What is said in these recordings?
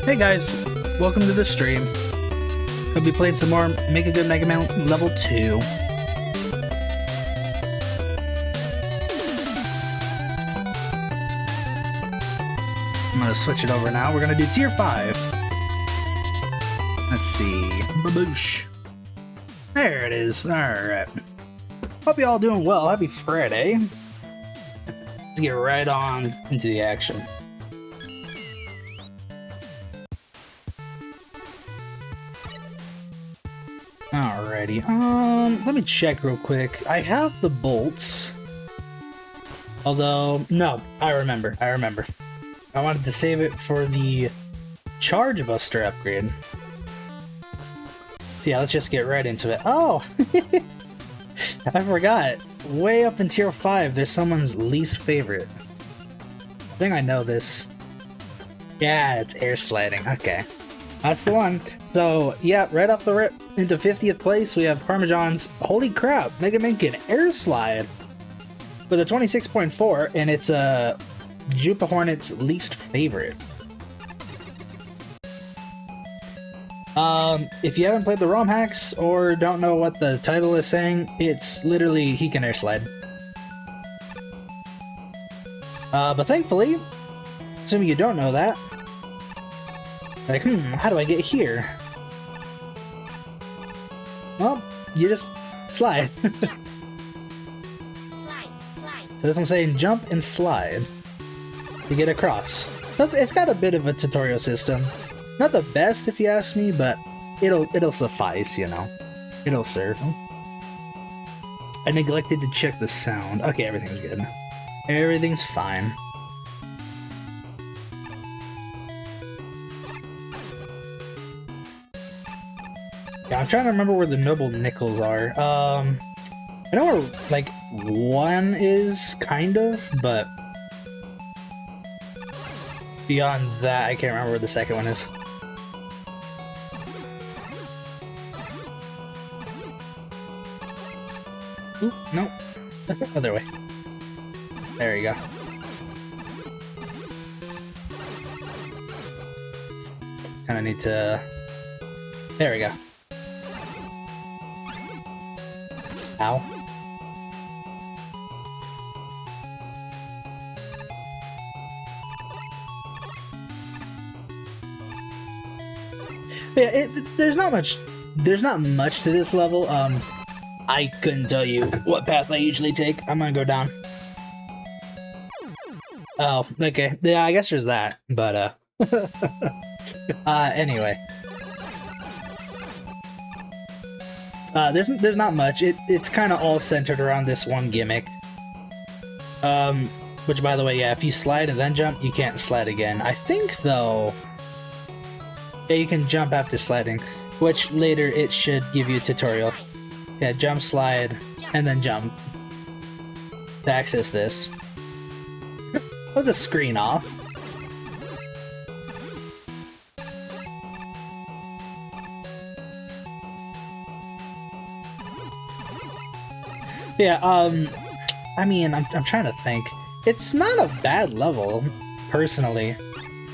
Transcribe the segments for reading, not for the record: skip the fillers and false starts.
Hey guys, welcome to the stream. I'll be playing some more Make a Good MaGMML Level 2. I'm gonna switch it over now. We're gonna do Tier 5. Let's see. Baboosh. There it is. Alright. Hope you all doing well. Happy Friday. Let's get right on into the action. Alrighty, let me check real quick. I have the bolts. Although, no, I remember. I wanted to save it for the Charge Buster upgrade. So yeah, let's just get right into it. Oh! I forgot. Way up in Tier 5, there's someone's least favorite. I think I know this. Yeah, it's air sliding. Okay. That's the one. So, yeah, right off the rip into 50th place, we have Parmesan's Holy Crap! Mega Man can air slide with a 26.4, and it's Jupa Hornet's least favorite. If you haven't played the ROM hacks or don't know what the title is saying, it's literally he can air slide. But thankfully, assuming you don't know that, like, how do I get here? Well, you just slide. So this one's saying jump and slide to get across. It's got a bit of a tutorial system. Not the best if you ask me, but it'll suffice, you know. It'll serve. I neglected to check the sound. Okay, everything's good. Everything's fine. Yeah, I'm trying to remember where the noble nickels are. I know where, like, one is, kind of, but beyond that, I can't remember where the second one is. Oop, no. Other way. There you go. Kinda need to... There we go. Ow. Yeah, there's not much to this level. I couldn't tell you what path I usually take. I'm gonna go down. Oh, okay. Yeah, I guess there's that, but anyway. There's not much. It's kind of all centered around this one gimmick. Which, by the way, yeah, if you slide and then jump, you can't slide again. I think, though, yeah, you can jump after sliding, which later it should give you a tutorial. Yeah, jump, slide, and then jump to access this. Was a screen off? Yeah, I mean, I'm trying to think. It's not a bad level, personally.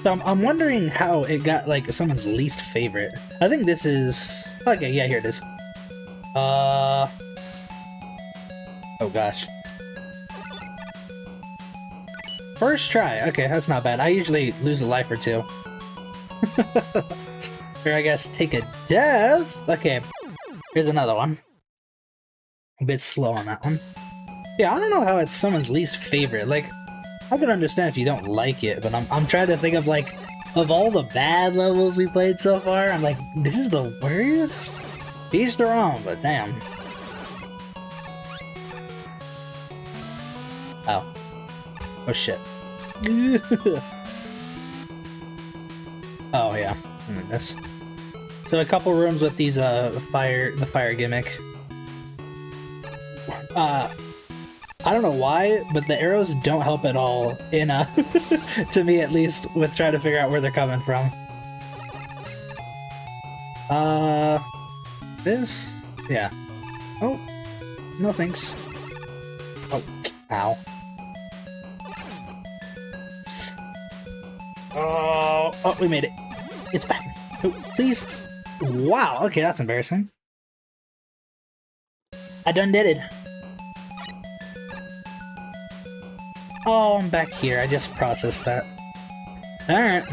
So I'm wondering how it got, like, someone's least favorite. I think this is... Okay, yeah, here it is. Oh gosh. First try. Okay, that's not bad. I usually lose a life or two. Here, I guess, take a death. Okay, here's another one. A bit slow on that one. Yeah, I don't know how it's someone's least favorite. Like, I can understand if you don't like it, but I'm trying to think of, like, of all the bad levels we played so far, I'm like, this is the worst? Each their own, but damn. Oh. Oh shit. Oh yeah. This. So a couple rooms with these the fire gimmick. I don't know why, but the arrows don't help at all in to me at least, with trying to figure out where they're coming from. This? Yeah. Oh. No thanks. Oh. Ow. Oh, we made it. It's back. Oh, please. Wow, okay, that's embarrassing. I done did it. Oh, I'm back here. I just processed that. Alright.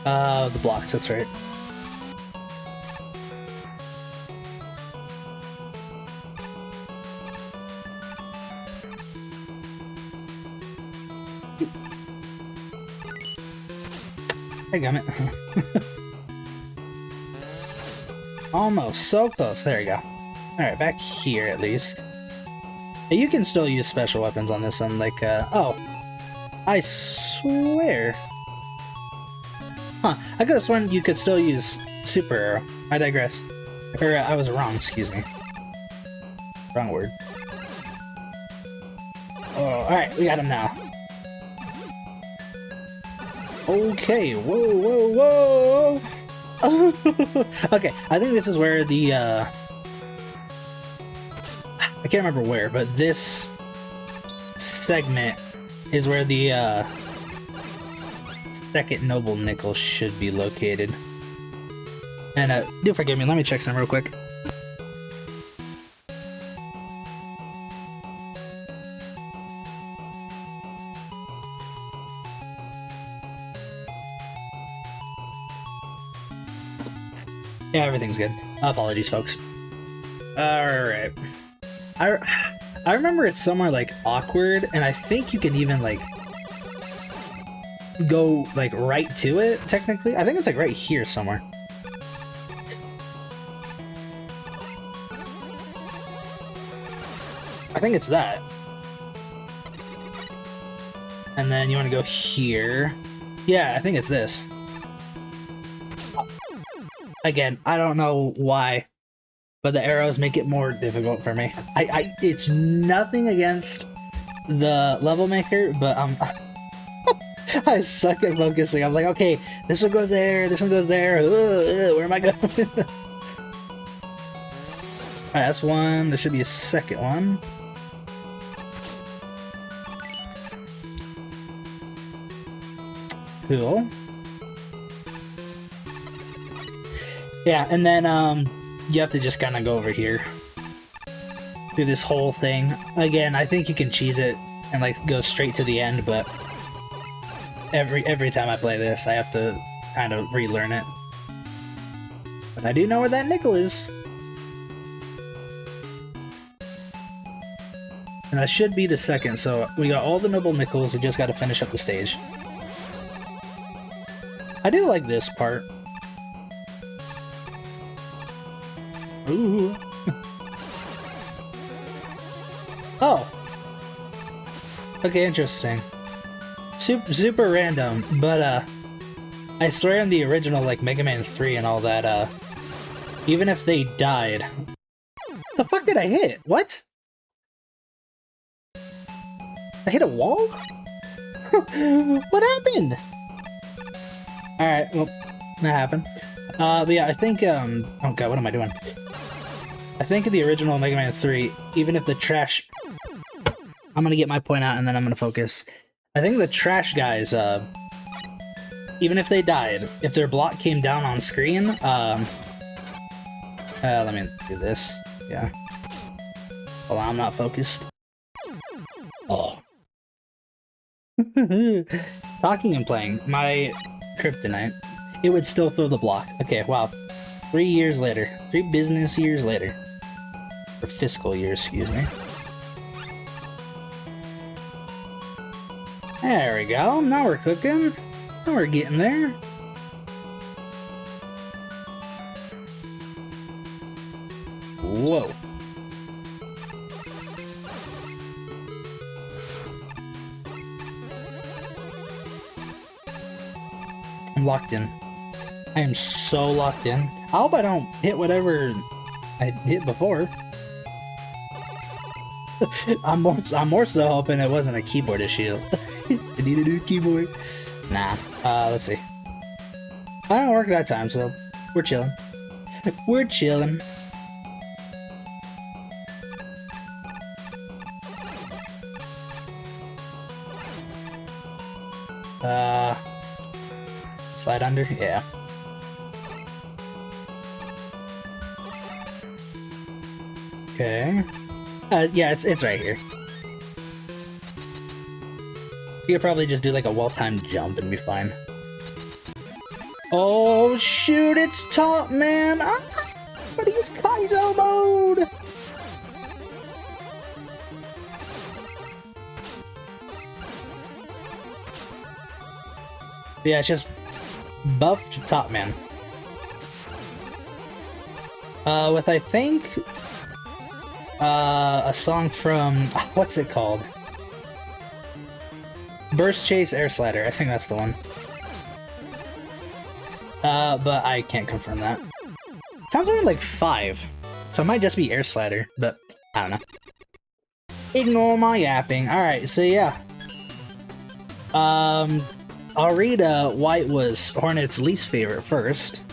The blocks, that's right. I got it. Almost, so close. There you go. Alright, back here at least. You can still use special weapons on this one, like, oh. I swear. Huh, I could have sworn you could still use super arrow. I digress. Or, I was wrong, excuse me. Wrong word. Oh, alright, we got him now. Okay, whoa, whoa, whoa! Okay, I think this is where the, I can't remember where, but this segment is where the, second noble nickel should be located. And, do forgive me, let me check some real quick. Yeah, everything's good. Apologies, folks. Alright. I remember it's somewhere, like, awkward, and I think you can even, like, go, like, right to it, technically. I think it's, like, right here somewhere. I think it's that. And then you want to go here. Yeah, I think it's this. Again, I don't know why, but the arrows make it more difficult for me. It's nothing against the level maker, but I suck at focusing. I'm like, okay, this one goes there, this one goes there. Where am I going? Alright, that's one. There should be a second one. Cool. Yeah, and then, you have to just kind of go over here. Do this whole thing. Again, I think you can cheese it and, like, go straight to the end, but every time I play this, I have to kind of relearn it. But I do know where that nickel is. And that should be the second, so we got all the noble nickels, we just gotta finish up the stage. I do like this part. Ooh. Oh. Okay, interesting. Super random, but I swear in the original, like, Mega Man 3 and all that, even if they died... The fuck did I hit? What? I hit a wall? What happened? Alright, well, that happened. But yeah, I think, oh god, what am I doing? I think in the original Mega Man 3, even if the trash... I'm gonna get my point out and then I'm gonna focus. I think the trash guys, even if they died, if their block came down on screen, let me do this. Yeah. Well, I'm not focused. Oh. Talking and playing, my kryptonite, it would still throw the block. Okay, wow. 3 years later. 3 business years later. Or fiscal years, excuse me. There we go. Now we're cooking. Now we're getting there. Whoa. I'm locked in. I am so locked in. I hope I don't hit whatever I hit before. I'm more so hoping it wasn't a keyboard issue. I need a new keyboard. Nah. Let's see. I don't work that time, so we're chilling. We're chilling. Slide under? Yeah. Okay. Yeah, it's right here. You could probably just do like a well-timed jump and be fine. Oh shoot, it's top, man! Ah, but he's Kaizo mode! Yeah, it's just buffed top man. With I think a song from what's it called? Burst Chase Air Slider. I think that's the one. But I can't confirm that. Sounds only like 5, so it might just be Air Slider, but I don't know. Ignore my yapping. All right, so yeah. I'll read why it was Hornet's least favorite first.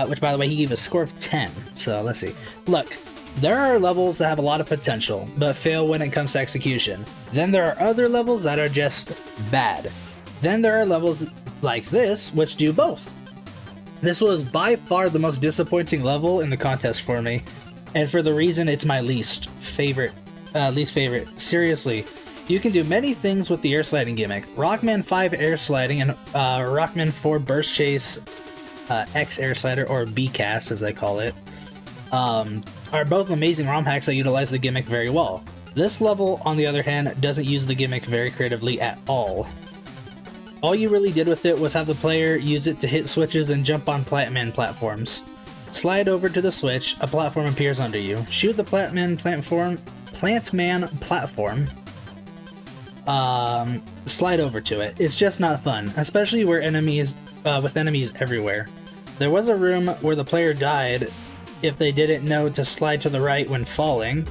Which, by the way, he gave a score of 10. So let's see. Look, there are levels that have a lot of potential, but fail when it comes to execution. Then there are other levels that are just bad. Then there are levels like this, which do both. This was by far the most disappointing level in the contest for me, and for the reason it's my least favorite. Seriously, you can do many things with the air sliding gimmick. Rockman 5 air sliding and Rockman 4 burst chase X air slider, or BCAS as they call it, are both amazing ROM hacks that utilize the gimmick very well. This level, on the other hand, doesn't use the gimmick very creatively at all. All you really did with it was have the player use it to hit switches and jump on Plantman platforms. Slide over to the switch, a platform appears under you. Shoot the Plantman platform. Slide over to it. It's just not fun, especially where enemies, with enemies everywhere. There was a room where the player died if they didn't know to slide to the right when falling.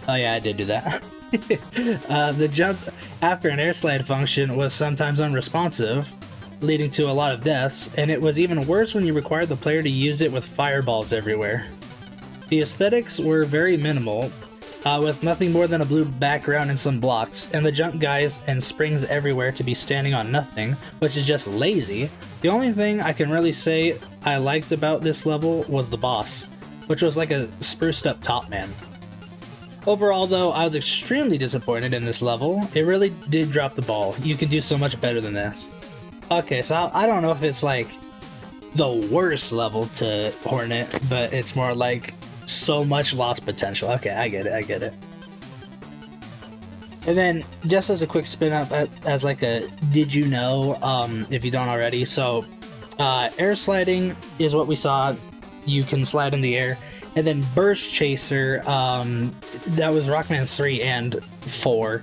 Oh yeah, I did do that. The jump after an air slide function was sometimes unresponsive, leading to a lot of deaths, and it was even worse when you required the player to use it with fireballs everywhere. The aesthetics were very minimal, with nothing more than a blue background and some blocks, and the jump guys and springs everywhere to be standing on nothing, which is just lazy. The only thing I can really say I liked about this level was the boss, which was like a spruced up top man. Overall though, I was extremely disappointed in this level. It really did drop the ball. You can do so much better than this. Okay, so I don't know if it's like the worst level to Hornet, but it's more like so much lost potential. Okay, I get it. And then, just as a quick spin up, as like a did you know, if you don't already, so air sliding is what we saw. You can slide in the air. And then Burst Chaser, that was Rockman 3 and 4.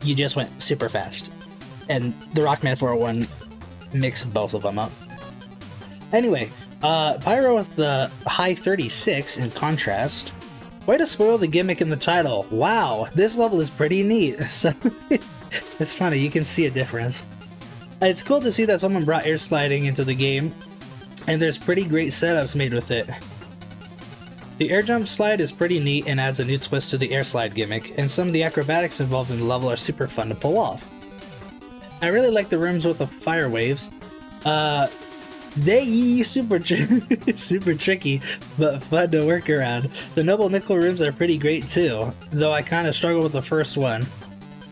You just went super fast. And the Rockman 4 one mixed both of them up. Anyway, Pyro with the high 36 in contrast. Way to spoil the gimmick in the title. Wow, this level is pretty neat. So it's funny, you can see a difference. It's cool to see that someone brought air sliding into the game, and there's pretty great setups made with it. The air jump slide is pretty neat and adds a new twist to the air slide gimmick, and some of the acrobatics involved in the level are super fun to pull off. I really like the rooms with the fire waves. They super tricky, but fun to work around. The Noble Nickel rooms are pretty great too, though I kinda struggle with the first one.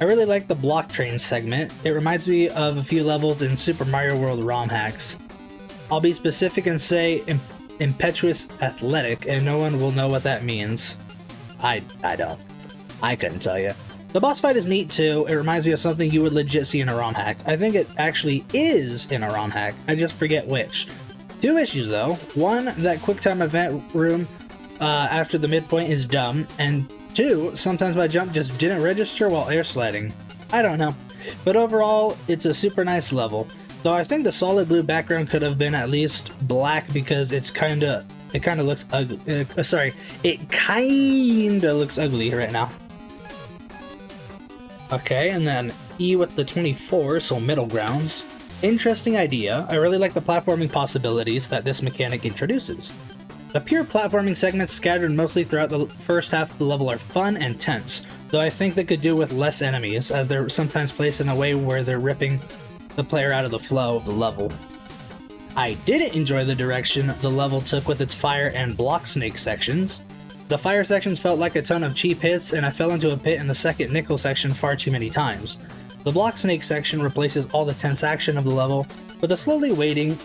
I really like the block train segment. It reminds me of a few levels in Super Mario World ROM hacks. I'll be specific and say impetuous athletic, and no one will know what that means. I don't. I couldn't tell you. The boss fight is neat too. It reminds me of something you would legit see in a ROM hack. I think it actually is in a ROM hack. I just forget which. 2 issues though. 1, that QuickTime event room after the midpoint is dumb, and 2, sometimes my jump just didn't register while air sliding. I don't know. But overall, it's a super nice level. Though I think the solid blue background could have been at least black because it kind of looks ugly. It kinda looks ugly right now. Okay, and then E with the 24, so middle grounds. Interesting idea. I really like the platforming possibilities that this mechanic introduces. The pure platforming segments scattered mostly throughout the first half of the level are fun and tense, though I think they could do with less enemies, as they're sometimes placed in a way where they're ripping the player out of the flow of the level. I didn't enjoy the direction the level took with its fire and block snake sections. The fire sections felt like a ton of cheap hits, and I fell into a pit in the second nickel section far too many times. The block snake section replaces all the tense action of the level, with slowly waiting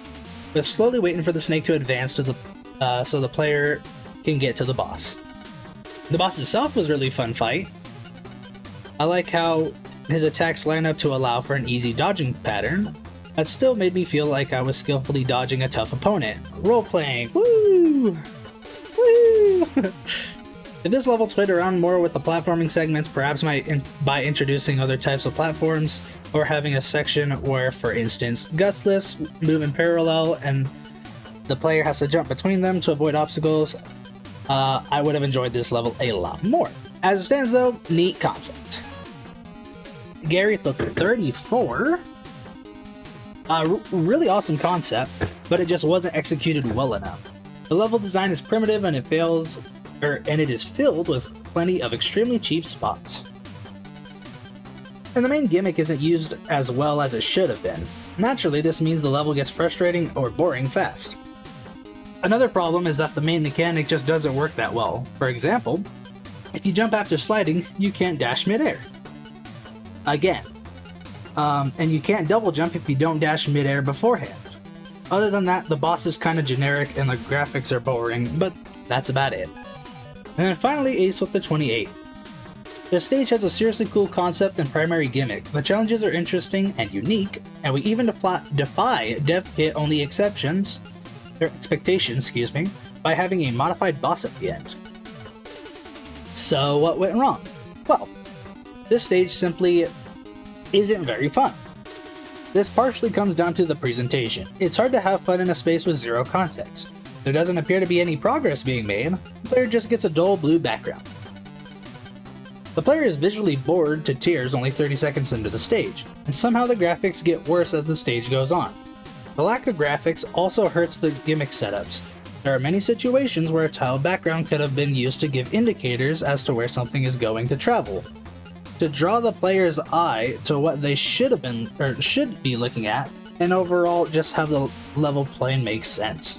for the snake to advance to the so the player can get to the boss. The boss itself was a really fun fight. I like how his attacks line up to allow for an easy dodging pattern that still made me feel like I was skillfully dodging a tough opponent. Role-playing! Woo! Woo! If this level toyed around more with the platforming segments, perhaps by introducing other types of platforms, or having a section where, for instance, gust lifts move in parallel and the player has to jump between them to avoid obstacles, I would have enjoyed this level a lot more. As it stands though, neat concept. Gary took 34. Really awesome concept, but it just wasn't executed well enough. The level design is primitive and it is filled with plenty of extremely cheap spots. And the main gimmick isn't used as well as it should have been. Naturally, this means the level gets frustrating or boring fast. Another problem is that the main mechanic just doesn't work that well. For example, if you jump after sliding, you can't dash midair. Again. And you can't double jump if you don't dash midair beforehand. Other than that, the boss is kind of generic and the graphics are boring, but that's about it. And then finally, Ace with the 28. The stage has a seriously cool concept and primary gimmick. The challenges are interesting and unique, and we even defy dev kit only expectations, by having a modified boss at the end. So what went wrong? Well, this stage simply isn't very fun. This partially comes down to the presentation. It's hard to have fun in a space with zero context. There doesn't appear to be any progress being made. The player just gets a dull blue background. The player is visually bored to tears only 30 seconds into the stage, and somehow the graphics get worse as the stage goes on. The lack of graphics also hurts the gimmick setups. There are many situations where a tile background could have been used to give indicators as to where something is going to travel, to draw the player's eye to what they should be looking at, and overall just have the level plain make sense.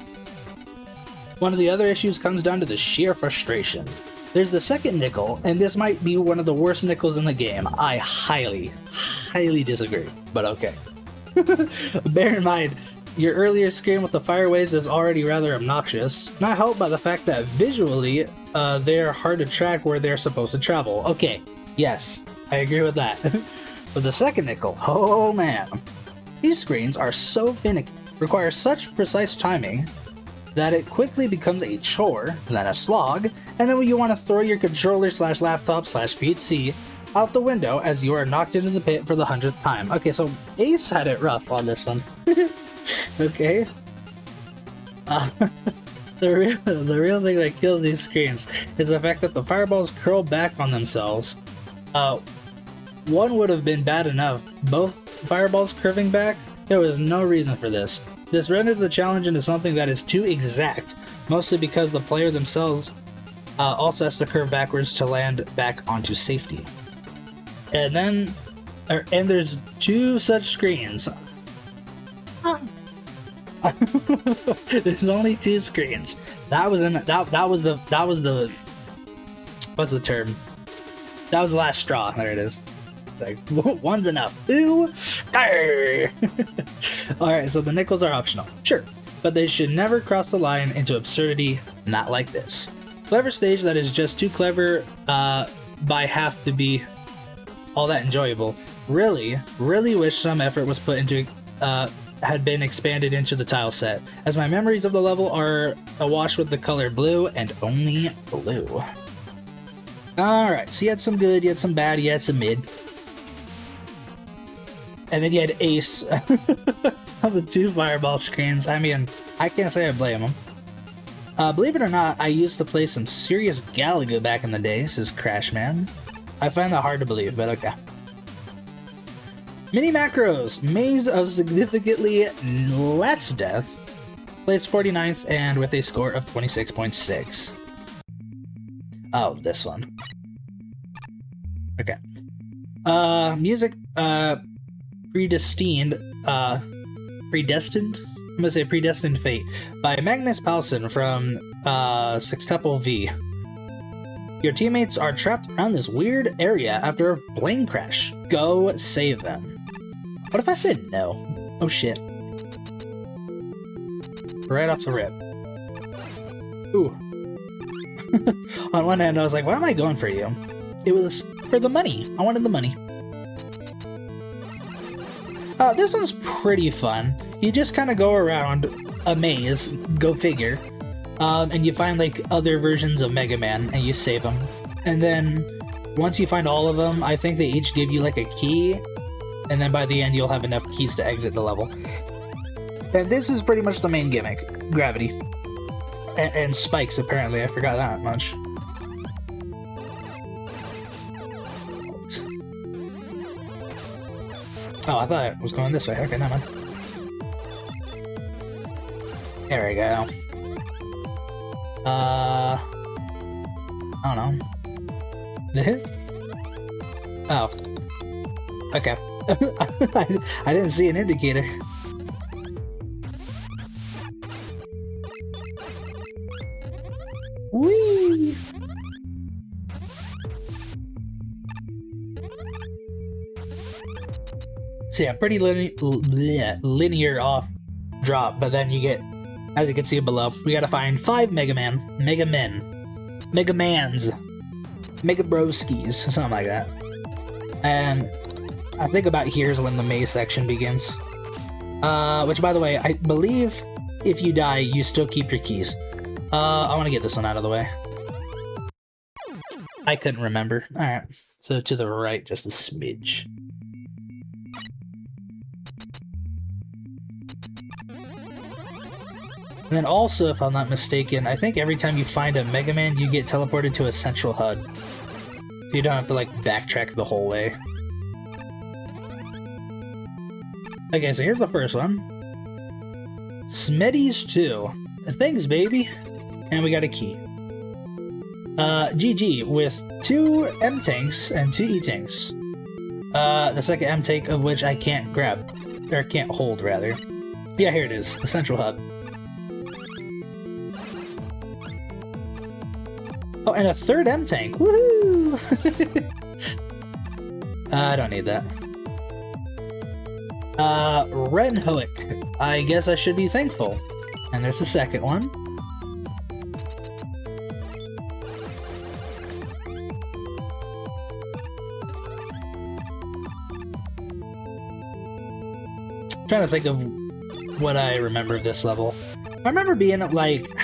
One of the other issues comes down to the sheer frustration. There's the second nickel, and this might be one of the worst nickels in the game. I highly disagree, but okay. Bear in mind, your earlier screen with the fire waves is already rather obnoxious, not helped by the fact that visually, they are hard to track where they're supposed to travel. Okay, yes, I agree with that. But the second nickel, oh man. These screens are so finicky, require such precise timing, that it quickly becomes a chore, then a slog, and then when you want to throw your controller/laptop/PC out the window as you are knocked into the pit for the 100th time. Okay, so Ace had it rough on this one. Okay. The real thing that kills these screens is the fact that the fireballs curl back on themselves. One would have been bad enough. Both fireballs curving back, there was no reason for this. This renders the challenge into something that is too exact, mostly because the player themselves also has to curve backwards to land back onto safety. And then, there's two such screens. There's only two screens. That was the what's the term? That was the last straw. There it is. Like, one's enough. Ooh. Alright, so the nickels are optional. Sure, but they should never cross the line into absurdity, not like this. Clever stage that is just too clever by half to be all that enjoyable. Really wish some effort was put into had been expanded into the tile set, as my memories of the level are awash with the color blue and only blue. Alright, so you had some good, you had some bad, you had some mid. And then you had Ace on the two fireball screens. I mean, I can't say I blame him. Believe it or not, I used to play some serious Galaga back in the day, says Crashman. I find that hard to believe, but okay. Mini macros, Maze of significantly less death, placed 49th and with a score of 26.6. Oh, this one. Okay. Music, Predestined, Predestined? I'm gonna say Predestined Fate by Magnus Paulsen from Sextuple V. Your teammates are trapped around this weird area after a plane crash. Go save them. What if I said no? Oh shit. Right off the rip. Ooh. On one hand, I was like, why am I going for you? It was for the money. I wanted the money. This one's pretty fun. You just kind of go around a maze, go figure, and you find like other versions of Mega Man and you save them. And then once you find all of them, I think they each give you like a key, and then by the end you'll have enough keys to exit the level. And this is pretty much the main gimmick, gravity. And spikes, apparently, I forgot that much. Oh, I thought it was going this way. Okay, never mind. There we go. I don't know. Oh. Okay. I didn't see an indicator. Whee! So yeah, pretty linear off drop, but then you get, as you can see below, we gotta find 5 Mega Mans, Mega Broskis, something like that. And I think about here's when the maze section begins. Which, by the way, I believe if you die, you still keep your keys. I want to get this one out of the way. I couldn't remember. Alright, so to the right, just a smidge. And then also, if I'm not mistaken, I think every time you find a Mega Man, you get teleported to a central HUD. So you don't have to, like, backtrack the whole way. Okay, so here's the first one. Smitty's 2. Thanks, baby! And we got a key. GG, with 2 M-Tanks and 2 E-Tanks. The second M-Tank of which I can't grab. Or can't hold, rather. Yeah, here it is. The central hub. Oh, and a third M-Tank! Woohoo! I don't need that. Renhoek. I guess I should be thankful. And there's the second one. I'm trying to think of what I remember of this level. I remember being like,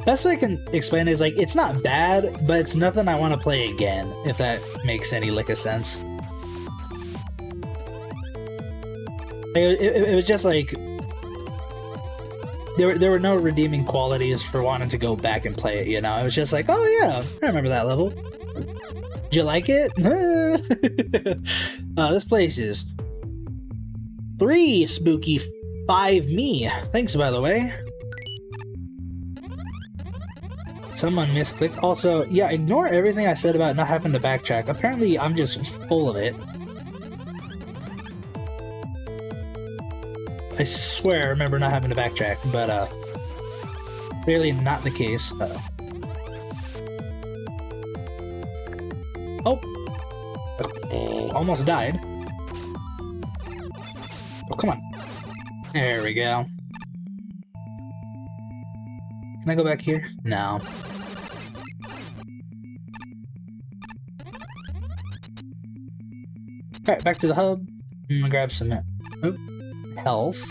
best way I can explain it is like, it's not bad, but it's nothing I want to play again, if that makes any lick of sense. It was just like, there were no redeeming qualities for wanting to go back and play it, you know? It was just like, oh yeah, I remember that level. Did you like it? This place is 3 spooky, 5 me. Thanks, by the way. Someone misclicked. Also, yeah, ignore everything I said about not having to backtrack. Apparently, I'm just full of it. I swear I remember not having to backtrack, but, clearly not the case. Uh-oh. Oh! Almost died. Oh, come on. There we go. Can I go back here? No. Alright, back to the hub. I'm gonna grab some health.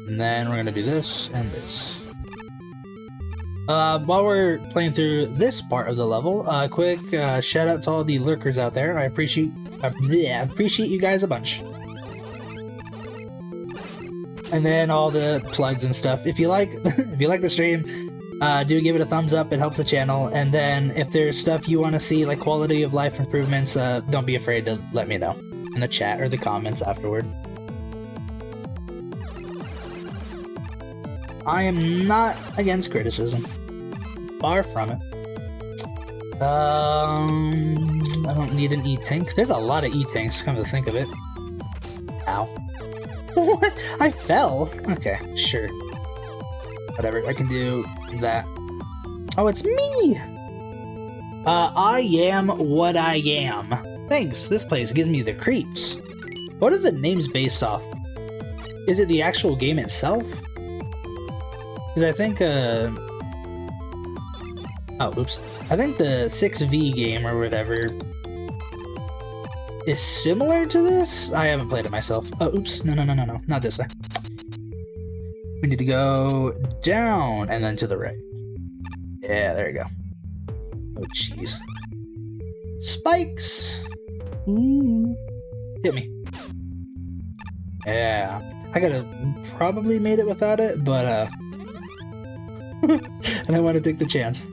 And then we're gonna do this and this. While we're playing through this part of the level, quick shout out to all the lurkers out there. I appreciate you guys a bunch. And then all the plugs and stuff. If you like the stream, do give it a thumbs up. It helps the channel. And then if there's stuff you want to see, like quality of life improvements, don't be afraid to let me know in the chat or the comments afterward. I am not against criticism. Far from it. I don't need an E-tank. There's a lot of E-tanks, come to think of it. Ow. What? I fell? Okay, sure. Whatever, I can do that. Oh, it's me! I am what I am. Thanks, this place gives me the creeps. What are the names based off? Is it the actual game itself? Because I think, oh, oops. I think the 6V game or whatever is similar to this? I haven't played it myself. Oh, oops. No, not this way. We need to go down and then to the right. Yeah, there you go. Oh, jeez. Spikes! Ooh. Hit me. Yeah. I could've probably made it without it, but, and I want to take the chance.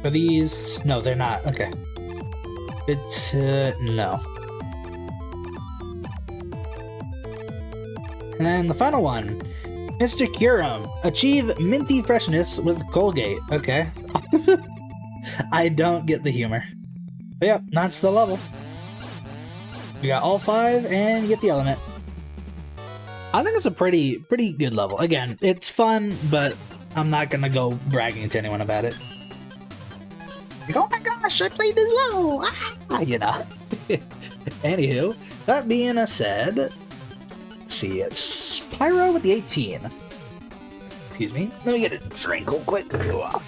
Are these? No, they're not. Okay. It's, no. And then the final one. Mr. Curum. Achieve minty freshness with Colgate. Okay. I don't get the humor. But yep, that's the level. We got all 5 and you get the element. I think it's a pretty good level. Again, it's fun, but I'm not gonna go bragging to anyone about it. Like, oh my gosh, I played this level! Ah, you know. Anywho, that being said, let's see, it's Pyro with the 18. Excuse me. Let me get a drink real quick. A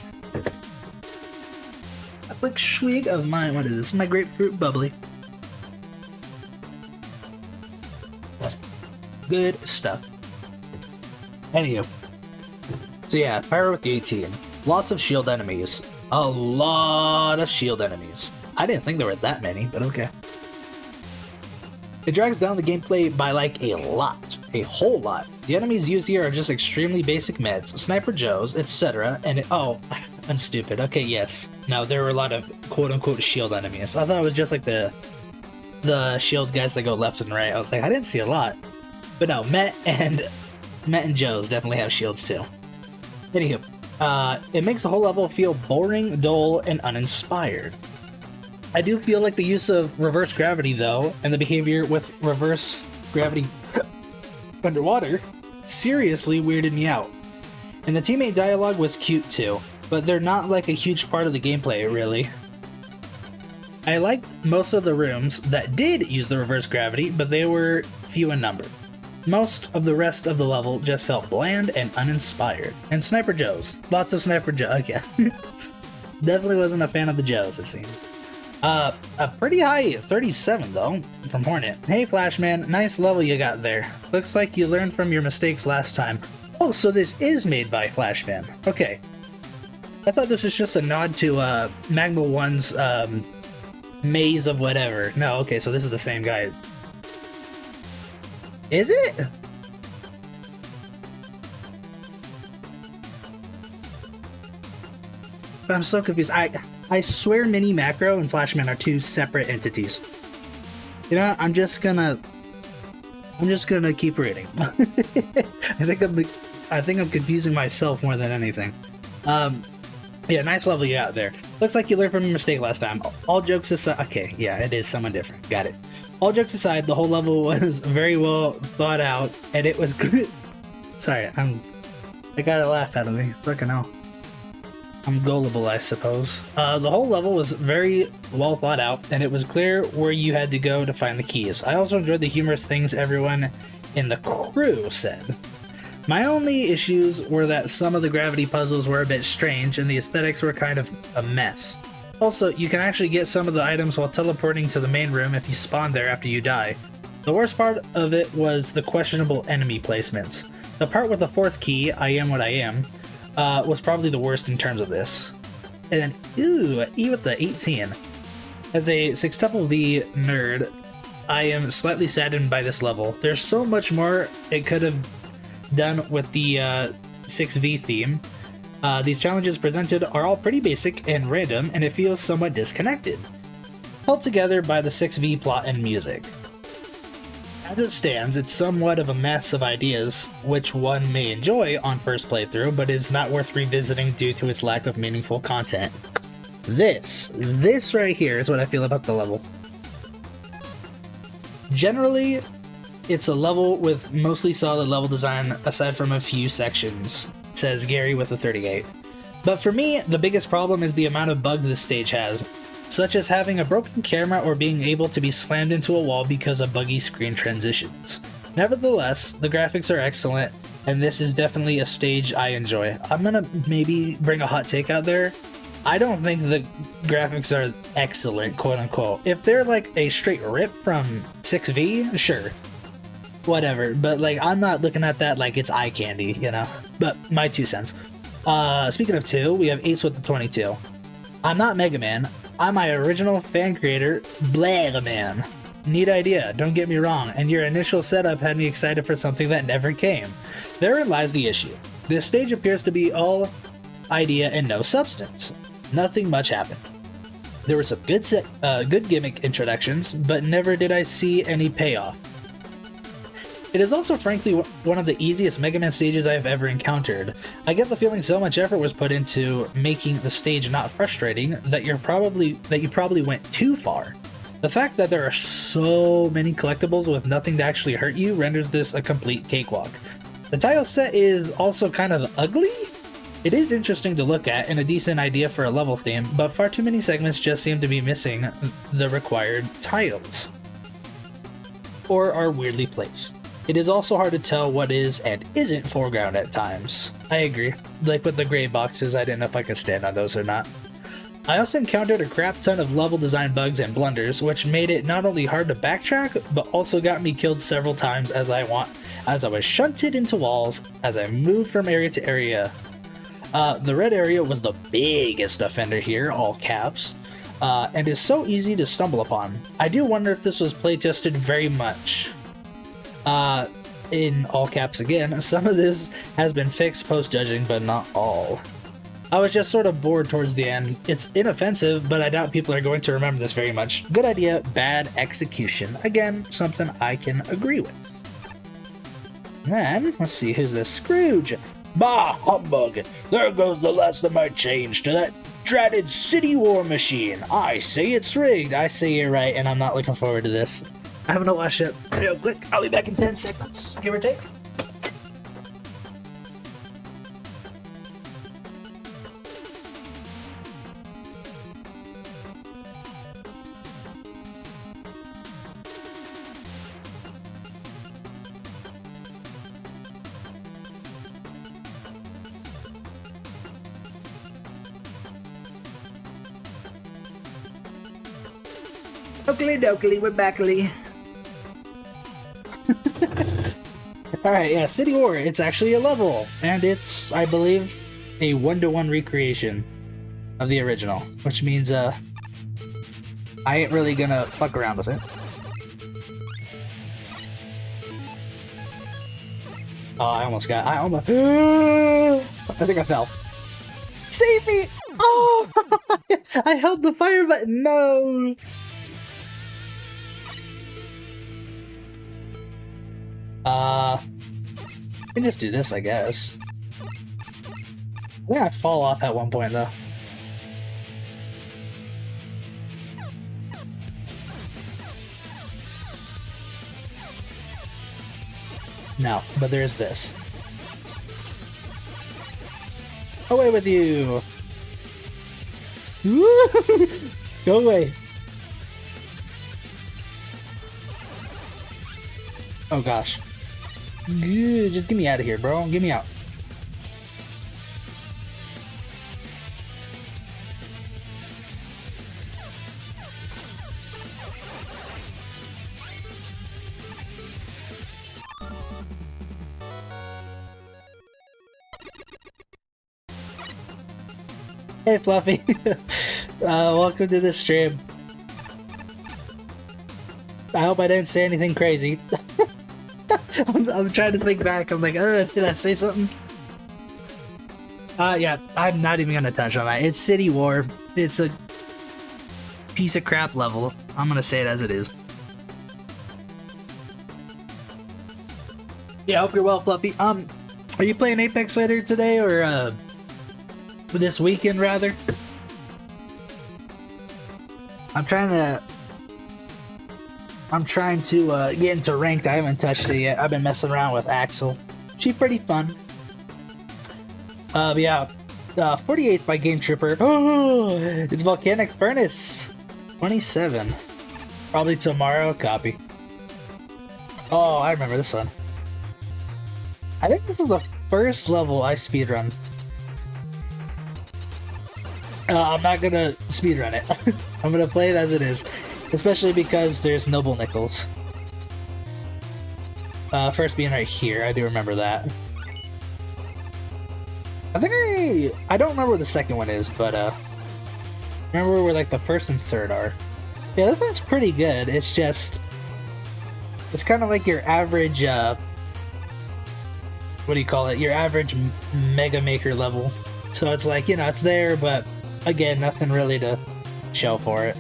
quick swig of my, what is this? My grapefruit bubbly. Good stuff. Anywho. So yeah, Pyro with the 18. Lots of shield enemies. A lot of shield enemies. I didn't think there were that many, but okay. It drags down the gameplay by like a lot. A whole lot. The enemies used here are just extremely basic meds, Sniper Joes, etc. And oh, I'm stupid. Okay, yes. No, there were a lot of quote-unquote shield enemies. I thought it was just like the shield guys that go left and right. I was like, I didn't see a lot. But no, Met and Joes definitely have shields too. Anywho, it makes the whole level feel boring, dull, and uninspired. I do feel like the use of reverse gravity, though, and the behavior with reverse gravity underwater seriously weirded me out. And the teammate dialogue was cute too, but they're not like a huge part of the gameplay, really. I liked most of the rooms that did use the reverse gravity, but they were few in number. Most of the rest of the level just felt bland and uninspired. And Sniper Joes. Lots of Sniper Joes. Okay. Definitely wasn't a fan of the Joes, it seems. A pretty high 37 though, from Hornet. Hey Flashman, nice level you got there. Looks like you learned from your mistakes last time. Oh, so this is made by Flashman. Okay. I thought this was just a nod to MaGMML 1's Maze of whatever. No, okay, so this is the same guy. Is it? I'm so confused. I swear Mini Macro and Flashman are two separate entities. You know, I'm just gonna keep reading. I think I'm confusing myself more than anything. Yeah, nice level you out there. Looks like you learned from your mistake last time. All jokes aside, okay, yeah, it is someone different. Got it. All jokes aside, the whole level was very well thought out, and it was good. Sorry, I got a laugh out of me. Fucking hell. I'm gullible, I suppose. The whole level was very well thought out, and it was clear where you had to go to find the keys. I also enjoyed the humorous things everyone in the crew said. My only issues were that some of the gravity puzzles were a bit strange, and the aesthetics were kind of a mess. Also, you can actually get some of the items while teleporting to the main room if you spawn there after you die. The worst part of it was the questionable enemy placements. The part with the fourth key, I am what I am, was probably the worst in terms of this. And then, ooh, E with the 18. As a sextuple V nerd, I am slightly saddened by this level. There's so much more it could have done with the 6V theme. These challenges presented are all pretty basic and random, and it feels somewhat disconnected, held together by the 6V plot and music. As it stands, it's somewhat of a mess of ideas, which one may enjoy on first playthrough, but is not worth revisiting due to its lack of meaningful content. This right here is what I feel about the level. Generally, it's a level with mostly solid level design aside from a few sections, says Gary with a 38. But for me, the biggest problem is the amount of bugs this stage has, such as having a broken camera or being able to be slammed into a wall because of buggy screen transitions. Nevertheless, the graphics are excellent, and this is definitely a stage I enjoy. I'm gonna maybe bring a hot take out there. I don't think the graphics are excellent, quote unquote. If they're like a straight rip from 6V, sure. Whatever, but like I'm not looking at that like it's eye candy, you know? But my 2 cents. Speaking of 2, we have Ace with the 22. I'm not Mega Man. I'm my original fan creator, Blagaman. Neat idea, don't get me wrong, and your initial setup had me excited for something that never came. Therein lies the issue. This stage appears to be all idea and no substance. Nothing much happened. There were some good gimmick introductions, but never did I see any payoff. It is also frankly one of the easiest Mega Man stages I have ever encountered. I get the feeling so much effort was put into making the stage not frustrating that you probably went too far. The fact that there are so many collectibles with nothing to actually hurt you renders this a complete cakewalk. The tile set is also kind of ugly. It is interesting to look at and a decent idea for a level theme, but far too many segments just seem to be missing the required tiles, or are weirdly placed. It is also hard to tell what is and isn't foreground at times. I agree. Like with the gray boxes, I didn't know if I could stand on those or not. I also encountered a crap ton of level design bugs and blunders, which made it not only hard to backtrack, but also got me killed several times as I was shunted into walls as I moved from area to area. The red area was the biggest offender here, all caps, and is so easy to stumble upon. I do wonder if this was playtested very much. In all caps again, some of this has been fixed post-judging, but not all. I was just sort of bored towards the end. It's inoffensive, but I doubt people are going to remember this very much. Good idea, bad execution. Again, something I can agree with. Then, let's see, who's this? Scrooge! Bah, humbug! There goes the last of my change to that dreaded city war machine. I say it's rigged. I say you're right, and I'm not looking forward to this. I'm gonna watch it real quick. I'll be back in 10 seconds, give or take. Oakley dokley, we're backly. Alright, yeah, City War, it's actually a level, and it's, I believe, a 1-to-1 recreation of the original, which means, I ain't really gonna fuck around with it. Oh, I think I fell. Save me! Oh! I held the fire button, no! I can just do this, I guess. I think I fall off at one point, though. No, but there's this. Away with you! Go away! Oh gosh. Just get me out of here, bro. Get me out. Hey, Fluffy. Welcome to the stream. I hope I didn't say anything crazy. I'm trying to think back. I'm like, did I say something? Yeah, I'm not even gonna touch on that. It's City War. It's a piece of crap level. I'm gonna say it as it is. Yeah, I hope you're well, Fluffy. Are you playing Apex later today, or this weekend rather? I'm trying to get into ranked. I haven't touched it yet. I've been messing around with Axel. She's pretty fun. Yeah. 48th by Game Tripper. Oh, it's Volcanic Furnace. 27. Probably tomorrow. Copy. Oh, I remember this one. I think this is the first level I speedrun. I'm not gonna speedrun it. I'm gonna play it as it is. Especially because there's Noble Nickels. First being right here, I do remember that. I think I don't remember what the second one is, but remember where like the first and third are. Yeah, this one's pretty good. It's just, it's kind of like your average, what do you call it? Your average Mega Maker level. So it's like, you know, it's there, but again, nothing really to show for it.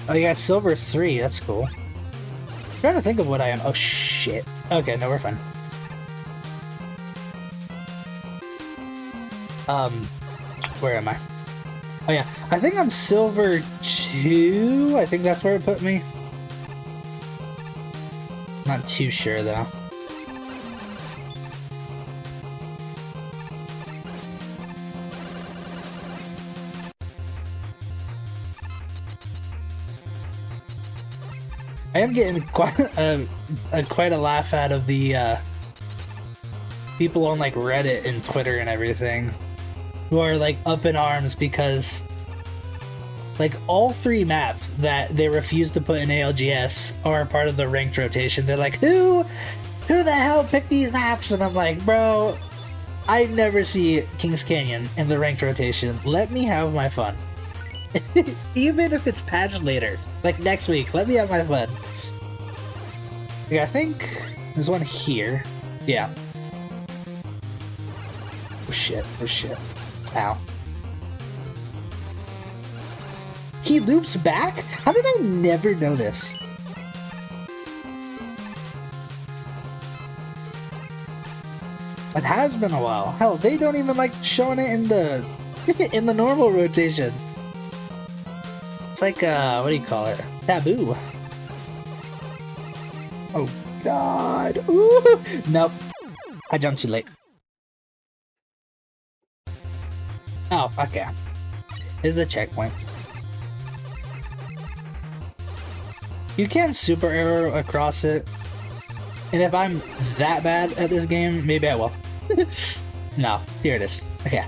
Oh, you got Silver 3, that's cool. I'm trying to think of what I am. Oh, shit. Okay, no, we're fine. Where am I? Oh yeah, I think I'm Silver 2. I think that's where it put me. Not too sure though. I am getting quite a laugh out of the people on like Reddit and Twitter and everything who are like up in arms because like all 3 maps that they refuse to put in ALGS are part of the ranked rotation. They're like, who the hell picked these maps? And I'm like, bro, I never see Kings Canyon in the ranked rotation. Let me have my fun. Even if it's patched later, like next week, let me have my fun. Okay, I think there's one here. Yeah. Oh shit, oh shit. Ow. He loops back? How did I never know this? It has been a while. Hell, they don't even like showing it in the in the normal rotation. It's like what do you call it? Taboo. Oh god. Ooh. Nope. I jumped too late. Oh, okay. Here's the checkpoint. You can super arrow across it. And if I'm that bad at this game, maybe I will. No, here it is. Okay.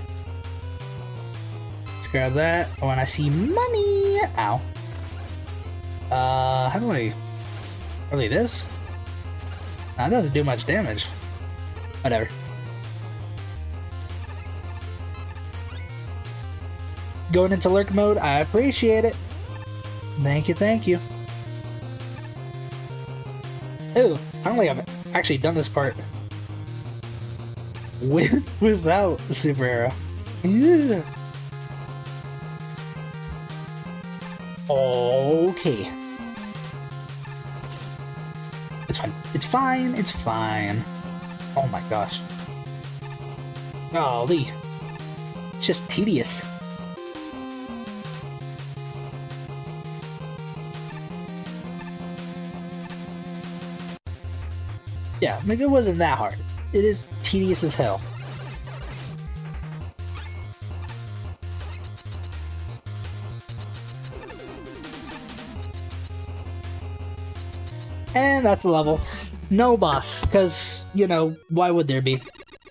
Let's grab that. When I see money! Ow. How do I... Really this? Nah, that doesn't do much damage. Whatever. Going into lurk mode, I appreciate it. Thank you, thank you. Ooh, I don't think I've actually done this part without super arrow. Yeah. Okay. It's fine. It's fine. It's fine. Oh my gosh. Golly. It's just tedious. Yeah, like it wasn't that hard. It is tedious as hell. And that's the level. No boss, because, you know, why would there be?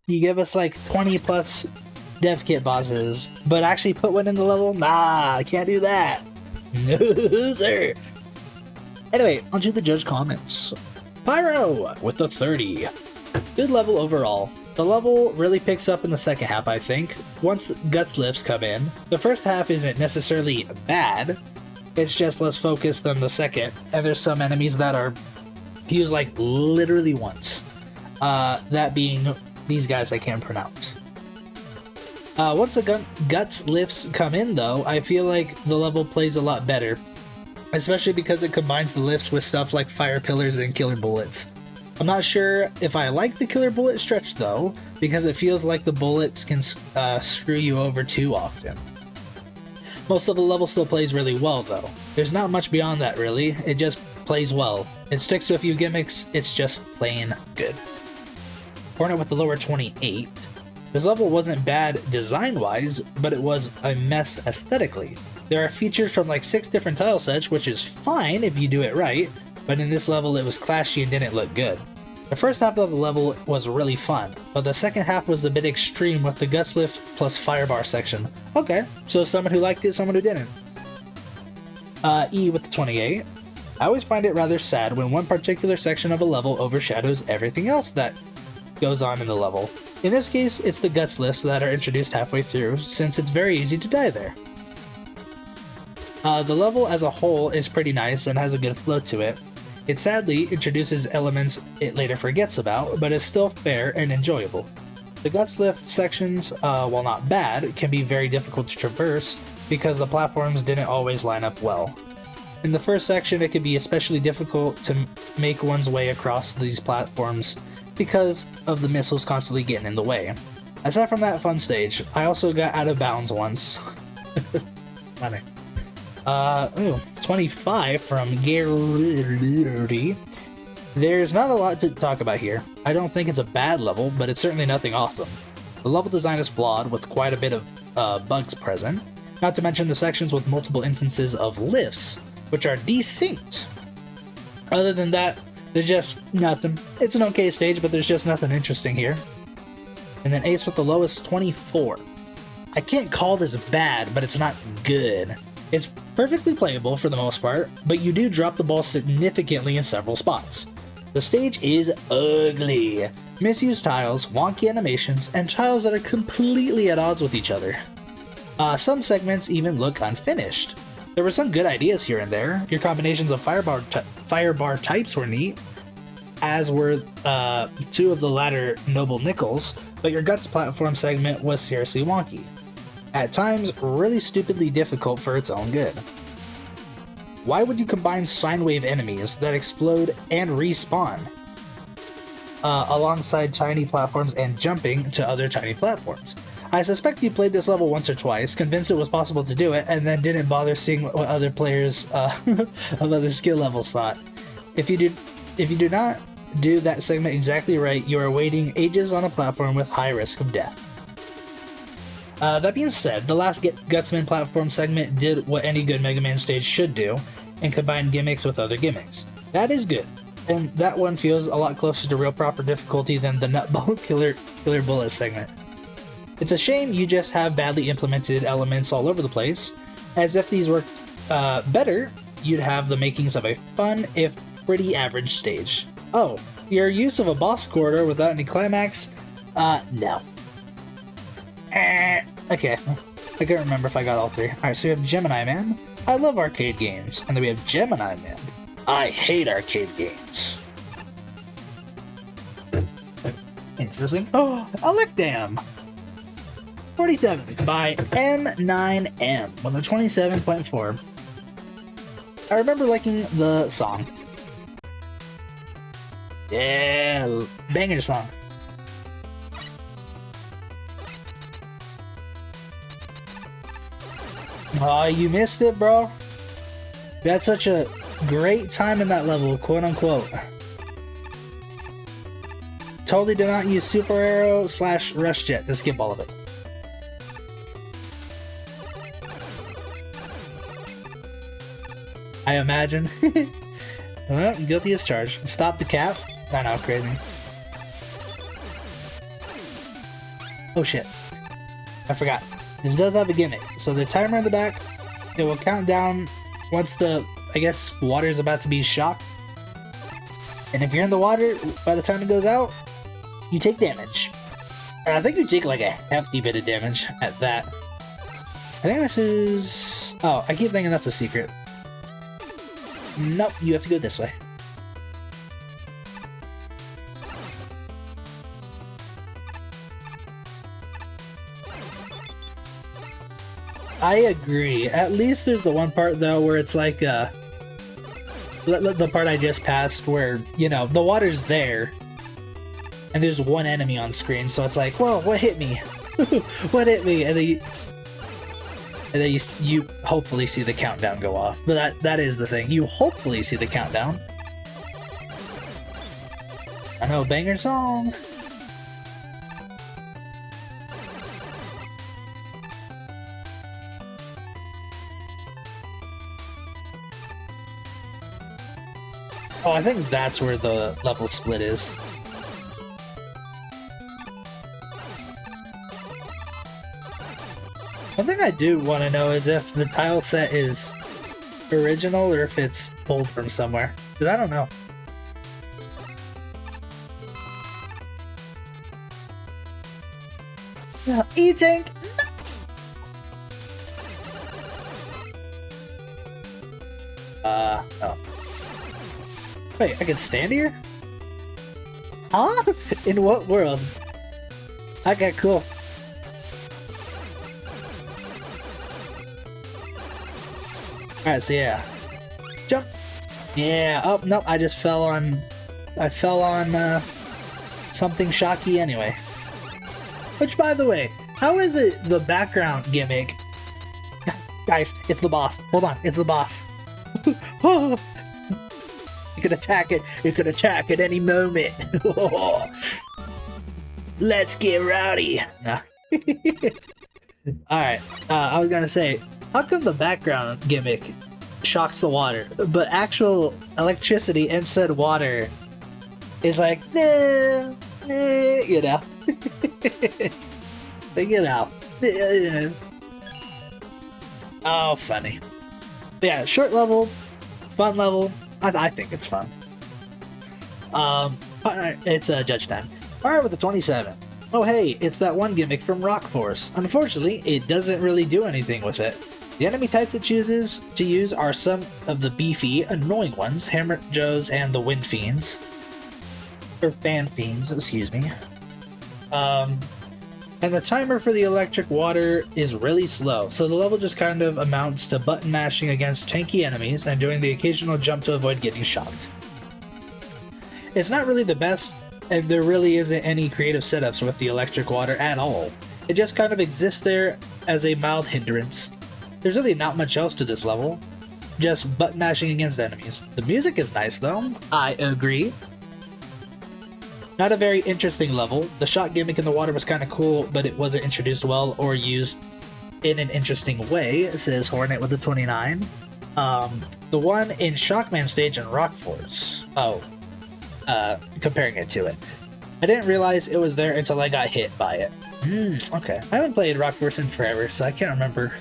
You give us like 20 plus dev kit bosses, but actually put one in the level? Nah, I can't do that. No, sir. Anyway, onto the judge comments. Pyro with the 30. Good level overall. The level really picks up in the second half, I think, once Guts lifts come in. The first half isn't necessarily bad, it's just less focused than the second, and there's some enemies that are used like literally once. That being these guys I can't pronounce. Once the Guts lifts come in though, I feel like the level plays a lot better. especially because it combines the lifts with stuff like fire pillars and killer bullets. I'm not sure if I like the killer bullet stretch though, because it feels like the bullets can screw you over too often. Most of the level still plays really well though. There's not much beyond that really, it just plays well. It sticks to a few gimmicks, it's just plain good. Hornet with the lower 28. This level wasn't bad design-wise, but it was a mess aesthetically. There are features from like 6 different tile sets, which is fine if you do it right, but in this level it was clashy and didn't look good. The first half of the level was really fun, but the second half was a bit extreme with the Guts Lift plus Firebar section. Okay, so someone who liked it, someone who didn't. E with the 28. I always find it rather sad when one particular section of a level overshadows everything else that goes on in the level. In this case, it's the Guts Lifts that are introduced halfway through, since it's very easy to die there. The level as a whole is pretty nice and has a good flow to it. It sadly introduces elements it later forgets about, but is still fair and enjoyable. The Guts Lift sections, while not bad, can be very difficult to traverse because the platforms didn't always line up well. In the first section, it can be especially difficult to make one's way across these platforms because of the missiles constantly getting in the way. Aside from that fun stage, I also got out of bounds once. Funny. 25 from Gary. There's not a lot to talk about here. I don't think it's a bad level, but it's certainly nothing awesome. The level design is flawed with quite a bit of bugs present, not to mention the sections with multiple instances of lifts, which are decent. Other than that, there's just nothing. It's an okay stage, but there's just nothing interesting here. And then Ace with the lowest 24. I can't call this bad, but it's not good. It's perfectly playable for the most part, but you do drop the ball significantly in several spots. The stage is ugly. Misused tiles, wonky animations, and tiles that are completely at odds with each other. Some segments even look unfinished. There were some good ideas here and there. Your combinations of firebar types were neat, as were 2 of the latter noble nickels, but your Guts platform segment was seriously wonky. At times, really stupidly difficult for its own good. Why would you combine sine wave enemies that explode and respawn alongside tiny platforms and jumping to other tiny platforms? I suspect you played this level once or twice, convinced it was possible to do it, and then didn't bother seeing what other players of other skill levels thought. If you do not do that segment exactly right, you are waiting ages on a platform with high risk of death. That being said, the last Gutsman platform segment did what any good Mega Man stage should do, and combine gimmicks with other gimmicks. That is good, and that one feels a lot closer to real proper difficulty than the Nutball Killer Bullet segment. It's a shame you just have badly implemented elements all over the place, as if these worked better, you'd have the makings of a fun, if pretty average stage. Oh, your use of a boss corridor without any climax? No. Okay, I can't remember if I got all 3. Alright, so we have Gemini Man. I love arcade games. And then we have Gemini Man. I hate arcade games. Interesting. Oh, Electam! 47 by M9M with a 27.4. I remember liking the song. Yeah, banger song. Oh, you missed it, bro. You had such a great time in that level, quote unquote. Totally did not use Super Arrow / Rush Jet to skip all of it. I imagine. Well, guilty as charged. Stop the cap. I know, crazy. Oh shit. I forgot. This does have a gimmick. So the timer in the back, it will count down once the, I guess, water is about to be shocked. And if you're in the water, by the time it goes out, you take damage. And I think you take like a hefty bit of damage at that. I think this is... Oh, I keep thinking that's a secret. Nope, you have to go this way. I agree. At least there's the one part though where it's like The part I just passed where, you know, the water's there, and there's one enemy on screen, so it's like, whoa, what hit me? What hit me? And then you hopefully see the countdown go off. But that is the thing. You hopefully see the countdown. I know, banger song. Oh, I think that's where the level split is. One thing I do want to know is if the tile set is original or if it's pulled from somewhere. Because I don't know. E-Tank! Oh. Wait, I can stand here? Huh? In what world? Okay, cool. Alright, so yeah. Jump! Yeah, oh, nope, I just fell on... I fell on, something shocky anyway. Which, by the way, how is it the background gimmick? Guys, it's the boss. Hold on, it's the boss. You could attack it. You could attack at any moment. Let's get rowdy. Nah. Alright, I was gonna say, how come the background gimmick shocks the water, but actual electricity and said water is like, nah, you know. You know. Oh, funny. But yeah, short level, fun level. I think it's fun. It's judge time. Alright, with the 27. Oh hey, it's that one gimmick from Rock Force. Unfortunately, it doesn't really do anything with it. The enemy types it chooses to use are some of the beefy, annoying ones, Hammer Joes and the Wind Fiends. Or Fan Fiends, excuse me. And the timer for the electric water is really slow, so the level just kind of amounts to button mashing against tanky enemies and doing the occasional jump to avoid getting shocked. It's not really the best, and there really isn't any creative setups with the electric water at all. It just kind of exists there as a mild hindrance. There's really not much else to this level, just button mashing against enemies. The music is nice though, I agree. Not a very interesting level. The shot gimmick in the water was kind of cool, but it wasn't introduced well or used in an interesting way, says Hornet with the 29. The one in Shockman stage and Rock Force. Oh, comparing it to it. I didn't realize it was there until I got hit by it. Okay. I haven't played Rock Force in forever, so I can't remember.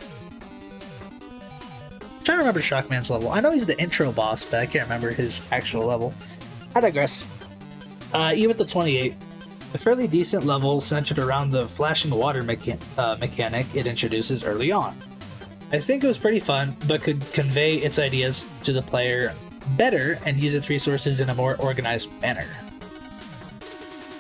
I'm trying to remember Shockman's level. I know he's the intro boss, but I can't remember his actual level. I digress. E with the 28. A fairly decent level centered around the flashing water mechanic it introduces early on. I think it was pretty fun, but could convey its ideas to the player better and use its resources in a more organized manner.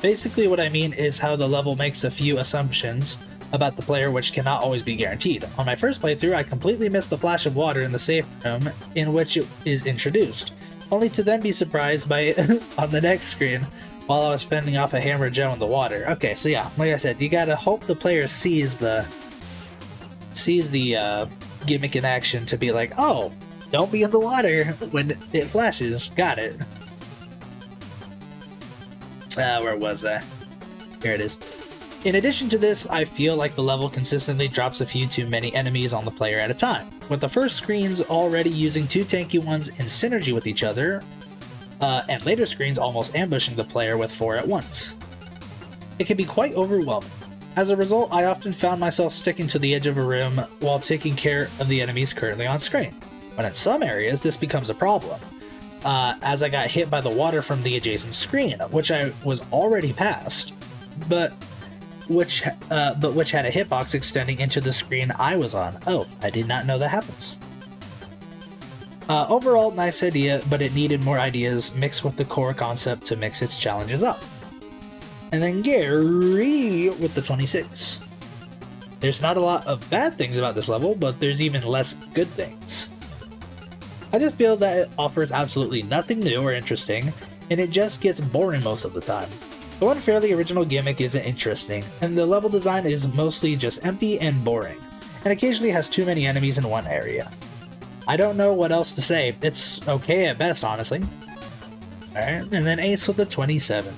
Basically what I mean is how the level makes a few assumptions about the player which cannot always be guaranteed. On my first playthrough, I completely missed the flash of water in the safe room in which it is introduced, only to then be surprised by it on the next screen while I was fending off a Hammer Joe in the water. Okay, so yeah, like I said, you gotta hope the player sees the gimmick in action to be like, oh, don't be in the water when it flashes. Got it. Where was I? Here it is. In addition to this, I feel like the level consistently drops a few too many enemies on the player at a time, with the first screens already using two tanky ones in synergy with each other, and later screens almost ambushing the player with 4 at once. It can be quite overwhelming. As a result, I often found myself sticking to the edge of a room while taking care of the enemies currently on screen. But in some areas, this becomes a problem, as I got hit by the water from the adjacent screen, which I was already past, but which had a hitbox extending into the screen I was on. Oh, I did not know that happens. Overall, nice idea, but it needed more ideas mixed with the core concept to mix its challenges up. And then Gary with the 26. There's not a lot of bad things about this level, but there's even less good things. I just feel that it offers absolutely nothing new or interesting, and it just gets boring most of the time. The one fairly original gimmick isn't interesting, and the level design is mostly just empty and boring, and occasionally has too many enemies in one area. I don't know what else to say. It's okay at best, honestly. Alright, and then Ace with the 27.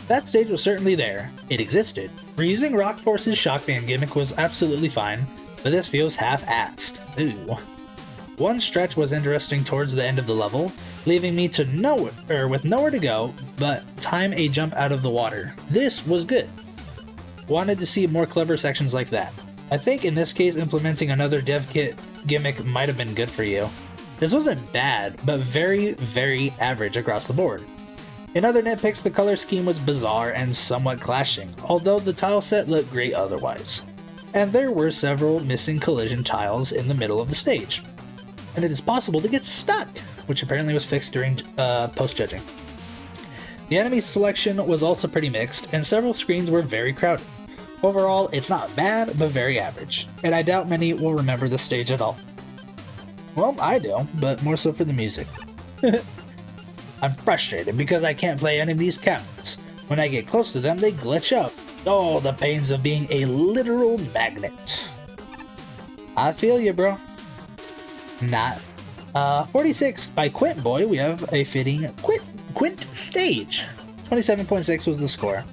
That stage was certainly there. It existed. Reusing Rock Force's Shock Band gimmick was absolutely fine, but this feels half-assed. Ooh. One stretch was interesting towards the end of the level, leaving me to with nowhere to go but time a jump out of the water. This was good. Wanted to see more clever sections like that. I think in this case implementing another dev kit gimmick might have been good for you. This wasn't bad, but very, very average across the board. In other nitpicks, the color scheme was bizarre and somewhat clashing, although the tile set looked great otherwise. And there were several missing collision tiles in the middle of the stage. And it is possible to get stuck, which apparently was fixed during post-judging. The enemy selection was also pretty mixed, and several screens were very crowded. Overall, it's not bad, but very average, and I doubt many will remember the stage at all. Well, I do, but more so for the music. I'm frustrated because I can't play any of these cabinets. When I get close to them, they glitch up. Oh, the pains of being a literal magnet. I feel you, bro. Not. 46 by Quint Boy, we have a fitting Quint stage. 27.6 was the score.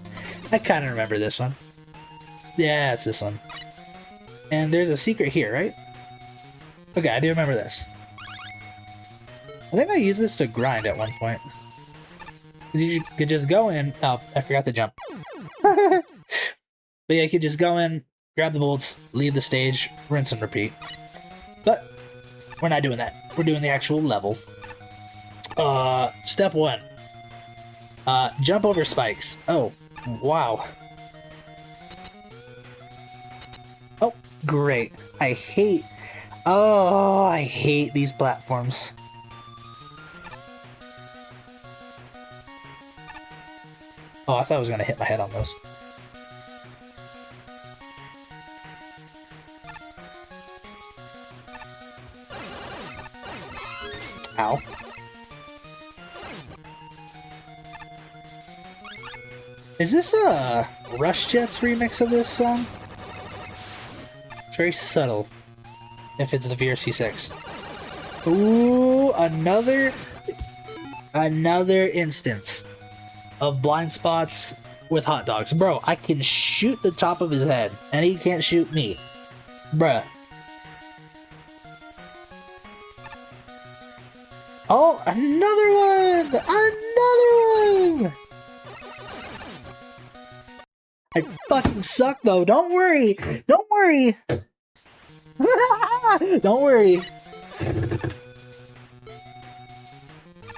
I kind of remember this one. Yeah, it's this one. And there's a secret here, right? Okay, I do remember this. I think I used this to grind at one point. Because you could just go in... Oh, I forgot to jump. But yeah, you could just go in, grab the bolts, leave the stage, rinse and repeat. But we're not doing that. We're doing the actual level. Step 1. Jump over spikes. Oh, wow. Oh, great. I hate these platforms. Oh, I thought I was gonna hit my head on those. Ow. Is this a Rush Jets remix of this song? It's very subtle. If it's the VRC6. Ooh, another instance of blind spots with hot dogs. Bro, I can shoot the top of his head, and he can't shoot me. Bruh. Oh, another one! Another one! I fucking suck, though. Don't worry. Don't worry. Don't worry.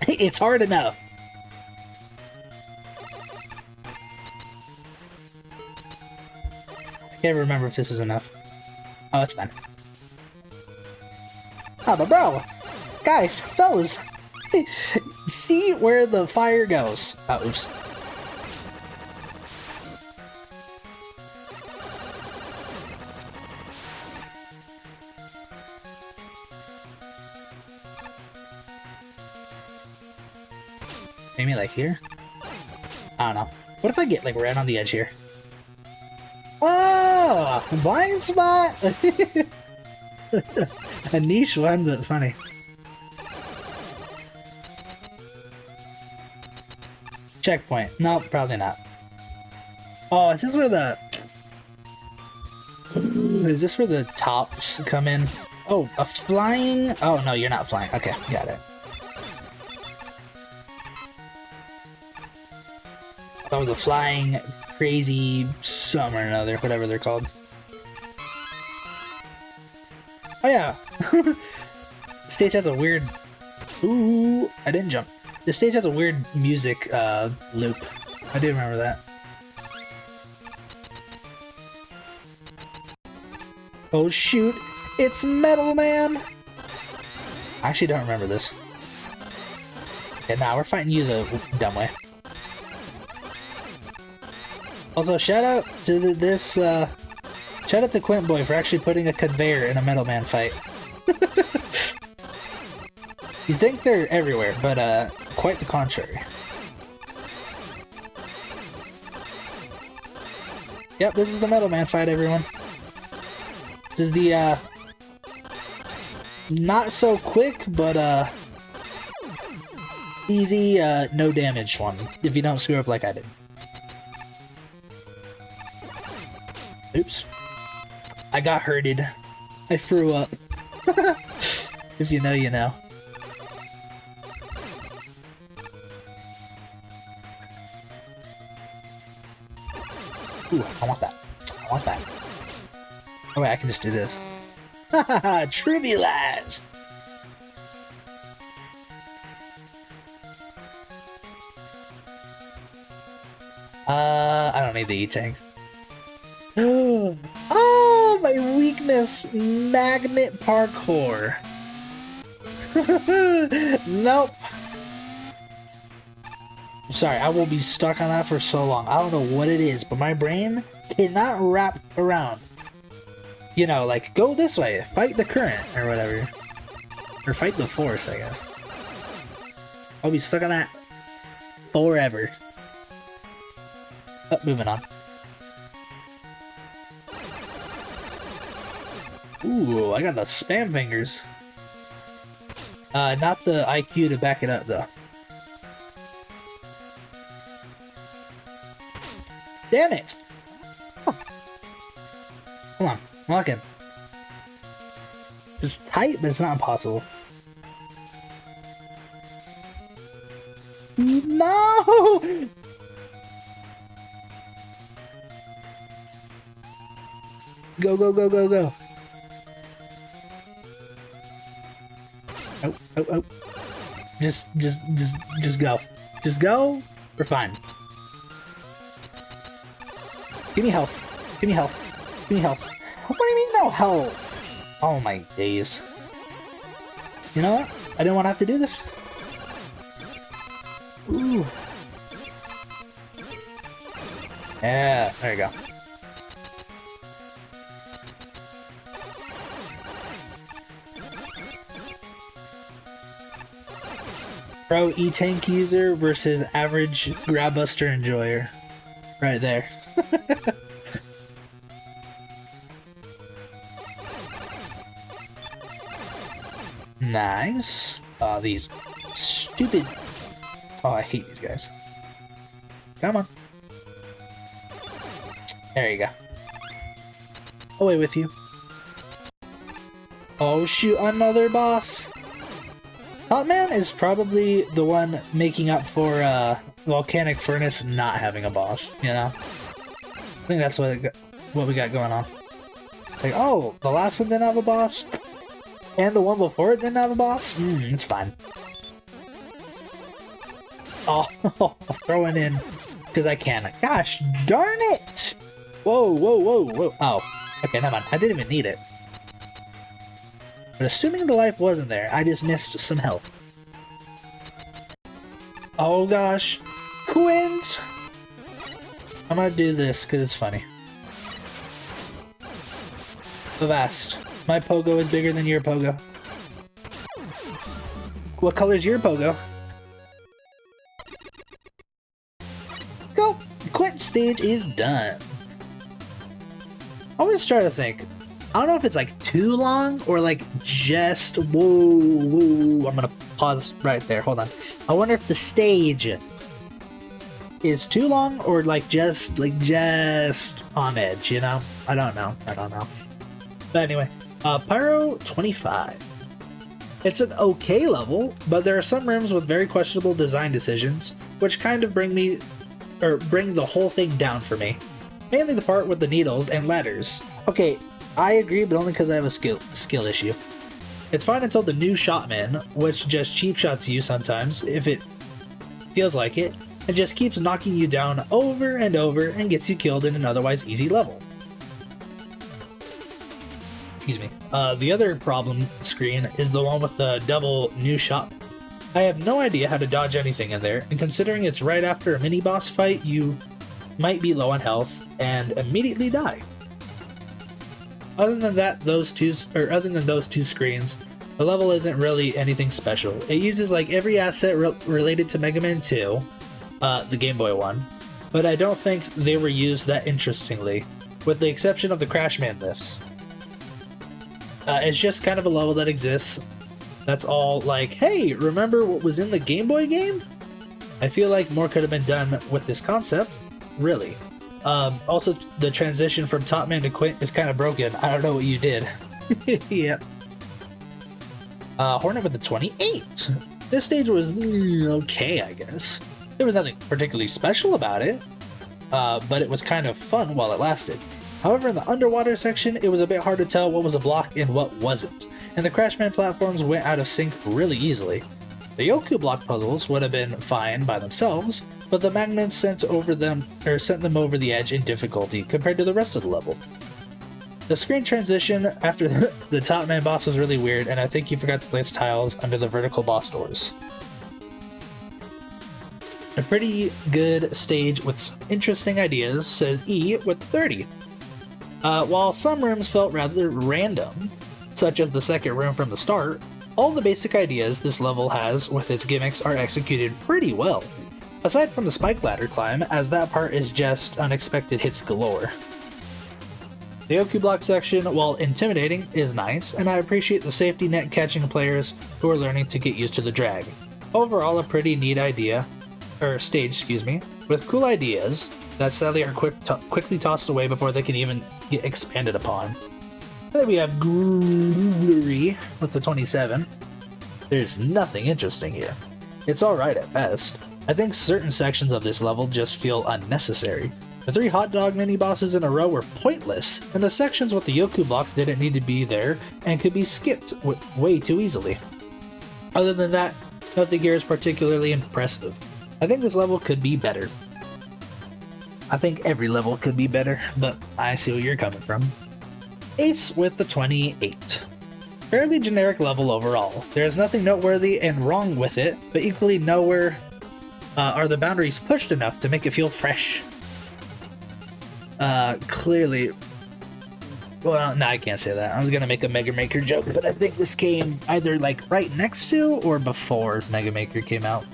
It's hard enough. I can't remember if this is enough. Oh, it's fine. Oh, but bro! Guys, fellas! See where the fire goes. Oh, oops. Maybe like here? I don't know. What if I get like right on the edge here? Oh! Blind spot! A niche one, but funny. Checkpoint. No, probably not. Oh, is this where the... Is this where the tops come in? Oh, a flying... Oh, no, you're not flying. Okay, got it. That was a flying, crazy, something or another, whatever they're called. Oh yeah! Stage has a weird... Ooh, I didn't jump. The stage has a weird music loop. I do remember that. Oh shoot! It's Metal Man! I actually don't remember this. Yeah, nah, we're fighting you the dumb way. Also, shout out to shout out to Quint Boy for actually putting a conveyor in a Metal Man fight. You think they're everywhere, but quite the contrary. Yep, this is the Metal Man fight, everyone. This is the not so quick, but easy, no damage one, if you don't screw up like I did. Oops. I got hurted. I threw up. If you know, you know. Ooh, I want that. I want that. Oh wait, I can just do this. Haha, trivialize! I don't need the E-Tank. Oh, my weakness! Magnet parkour! Nope! Sorry, I will be stuck on that for so long. I don't know what it is, but my brain cannot wrap around. You know, like, go this way, fight the current, or whatever. Or fight the force, I guess. I'll be stuck on that forever. Oh, moving on. Ooh, I got the spam fingers. Not the IQ to back it up, though. Damn it! Huh. Come on, lock him. It's tight, but it's not impossible. No! Go, go, go, go, go. Oh, oh, oh. Just go. Just go. We're fine. Give me health. Give me health. Give me health. What do you mean no health? Oh my days. You know what? I didn't want to have to do this. Ooh. Yeah, there you go. Pro E-Tank user versus average Grabbuster enjoyer. Right there. Nice. These stupid... Oh, I hate these guys. Come on. There you go. Away with you. Oh shoot, another boss! Hotman is probably the one making up for Volcanic Furnace not having a boss, you know? I think that's what we got going on. It's like, oh, the last one didn't have a boss? And the one before it didn't have a boss? It's fine. Oh, I'll throw it in, because I can. Gosh, darn it! Whoa, whoa, whoa, whoa. Oh, okay, never mind. I didn't even need it. But assuming the life wasn't there, I just missed some health. Oh gosh. Quint! I'm gonna do this because it's funny. Vast. My pogo is bigger than your pogo. What color's your pogo? Go! Quint stage is done. I was trying to think. I don't know if it's like too long or like just whoa. I'm gonna pause right there. Hold on. I wonder if the stage is too long or like just on edge, you know? I don't know. But anyway, Pyro 25. It's an okay level, but there are some rooms with very questionable design decisions, which kind of bring the whole thing down for me. Mainly the part with the needles and ladders. Okay, I agree, but only because I have a skill issue. It's fine until the new Shotman, which just cheap shots you sometimes, if it feels like it, and just keeps knocking you down over and over and gets you killed in an otherwise easy level. Excuse me. The other problem screen is the one with the double new shot. I have no idea how to dodge anything in there, and considering it's right after a mini-boss fight, you might be low on health and immediately die. Other than those two screens, The level isn't really anything special. It uses like every asset related to Mega Man 2, the Game Boy one, but I don't think they were used that interestingly, with the exception of the Crashman lifts. It's just kind of a level that exists. That's all like, hey, remember what was in the Game Boy game? I feel like more could have been done with this concept, really. Also, the transition from Top Man to Quint is kind of broken. I don't know what you did. Yeah. Hornet with the 28. This stage was okay, I guess. There was nothing particularly special about it, but it was kind of fun while it lasted. However, in the underwater section, it was a bit hard to tell what was a block and what wasn't, and the Crashman platforms went out of sync really easily. The Yoku block puzzles would have been fine by themselves, but the magnets sent them over the edge in difficulty compared to the rest of the level. The screen transition after the Top Man boss was really weird, and I think you forgot to place tiles under the vertical boss doors. A pretty good stage with some interesting ideas, says E with 30. While some rooms felt rather random, such as the second room from the start, all the basic ideas this level has with its gimmicks are executed pretty well. Aside from the spike ladder climb, as that part is just unexpected hits galore. The Yoku block section, while intimidating, is nice, and I appreciate the safety net catching players who are learning to get used to the drag. Overall, a pretty neat stage, with cool ideas that sadly are quickly tossed away before they can even get expanded upon. Then we have Groovery with the 27. There's nothing interesting here. It's alright at best. I think certain sections of this level just feel unnecessary. The 3 hot dog mini-bosses in a row were pointless, and the sections with the Yoku blocks didn't need to be there and could be skipped way too easily. Other than that, nothing here is particularly impressive. I think this level could be better. I think every level could be better, but I see where you're coming from. Ace with the 28. Fairly generic level overall. There's nothing noteworthy and wrong with it, but equally nowhere are the boundaries pushed enough to make it feel fresh. Clearly... Well, no, I can't say that. I was gonna make a Mega Maker joke, but I think this came either like right next to or before Mega Maker came out.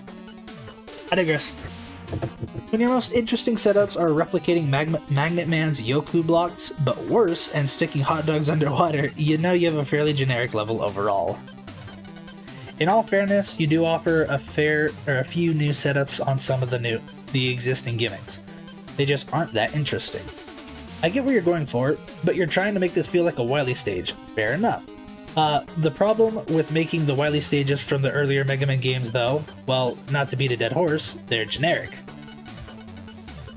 I digress. When your most interesting setups are replicating Magnet Man's Yoku blocks, but worse, and sticking hot dogs underwater, you know you have a fairly generic level overall. In all fairness, you do offer a few new setups on some of the existing gimmicks. They just aren't that interesting. I get where you're going for it, but you're trying to make this feel like a Wily stage. Fair enough. The problem with making the Wily stages from the earlier Mega Man games though, well, not to beat a dead horse, they're generic.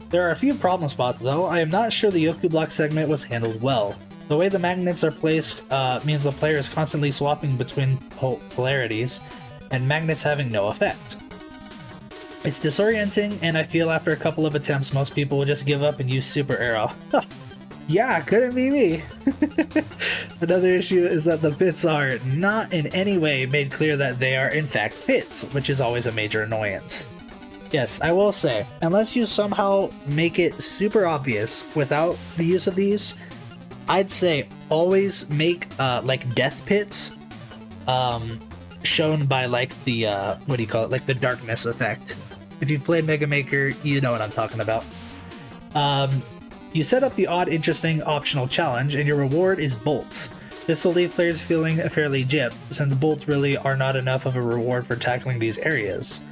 There are a few problem spots though. I am not sure the Yoku block segment was handled well. The way the magnets are placed means the player is constantly swapping between polarities, and magnets having no effect. It's disorienting, and I feel after a couple of attempts most people will just give up and use Super Arrow. Yeah, couldn't be me. Another issue is that the pits are not in any way made clear that they are in fact pits, which is always a major annoyance. Yes, I will say, unless you somehow make it super obvious without the use of these, I'd say always make like death pits shown by like the what do you call it, like the darkness effect. If you've played Mega Maker, you know what I'm talking about. You set up the odd, interesting, optional challenge, and your reward is bolts. This will leave players feeling fairly gypped, since bolts really are not enough of a reward for tackling these areas.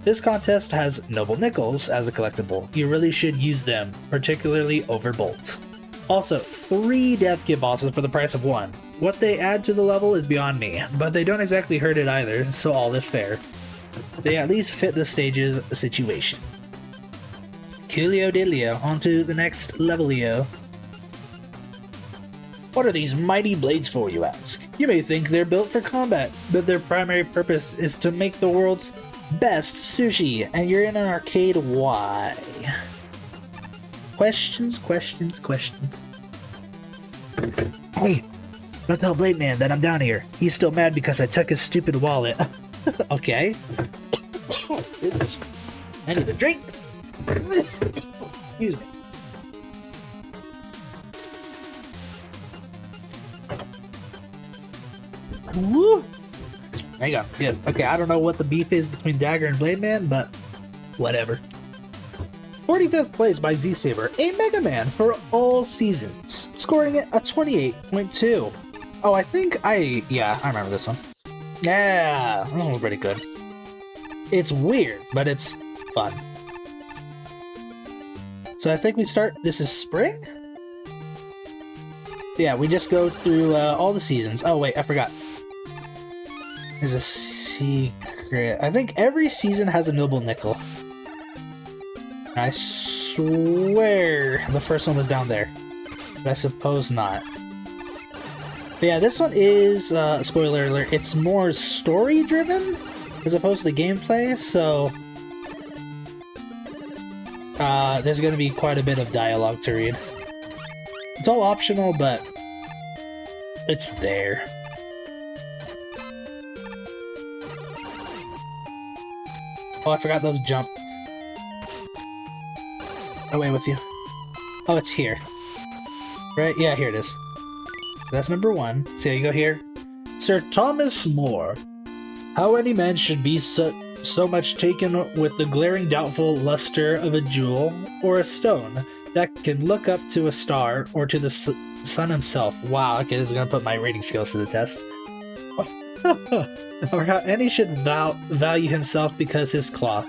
This contest has Noble Nickels as a collectible. You really should use them, particularly over bolts. Also, 3 Death Kit bosses for the price of 1. What they add to the level is beyond me, but they don't exactly hurt it either, so all is fair. They at least fit the stage's situation. Coolio diddlio, on to the next levelio. What are these mighty blades for, you ask? You may think they're built for combat, but their primary purpose is to make the world's best sushi, and you're in an arcade. Why? Questions, questions, questions. Hey, don't tell Blade Man that I'm down here. He's still mad because I took his stupid wallet. Okay. Goodness. I need a drink. Excuse me. Woo! There you go. Good. Okay, I don't know what the beef is between Dagger and Blade Man, but whatever. 45th place by Z-Saber, a Mega Man for all seasons, scoring it a 28.2. Oh, I remember this one. Yeah, this one's pretty good. It's weird, but it's fun. So I think we start, this is spring? Yeah, we just go through all the seasons. Oh wait, I forgot. There's a secret. I think every season has a Noble Nickel. I swear the first one was down there. But I suppose not. But yeah, this one is, spoiler alert, it's more story-driven as opposed to gameplay, so there's going to be quite a bit of dialogue to read. It's all optional, but it's there. Oh, I forgot those jump. Away with you. Oh, it's here. Right? Yeah, here it is. So that's number 1. So you go here. Sir Thomas More. How any man should be so much taken with the glaring doubtful luster of a jewel or a stone that can look up to a star or to the sun himself. Wow, okay, this is gonna put my reading skills to the test. Or how any should value himself because his cloth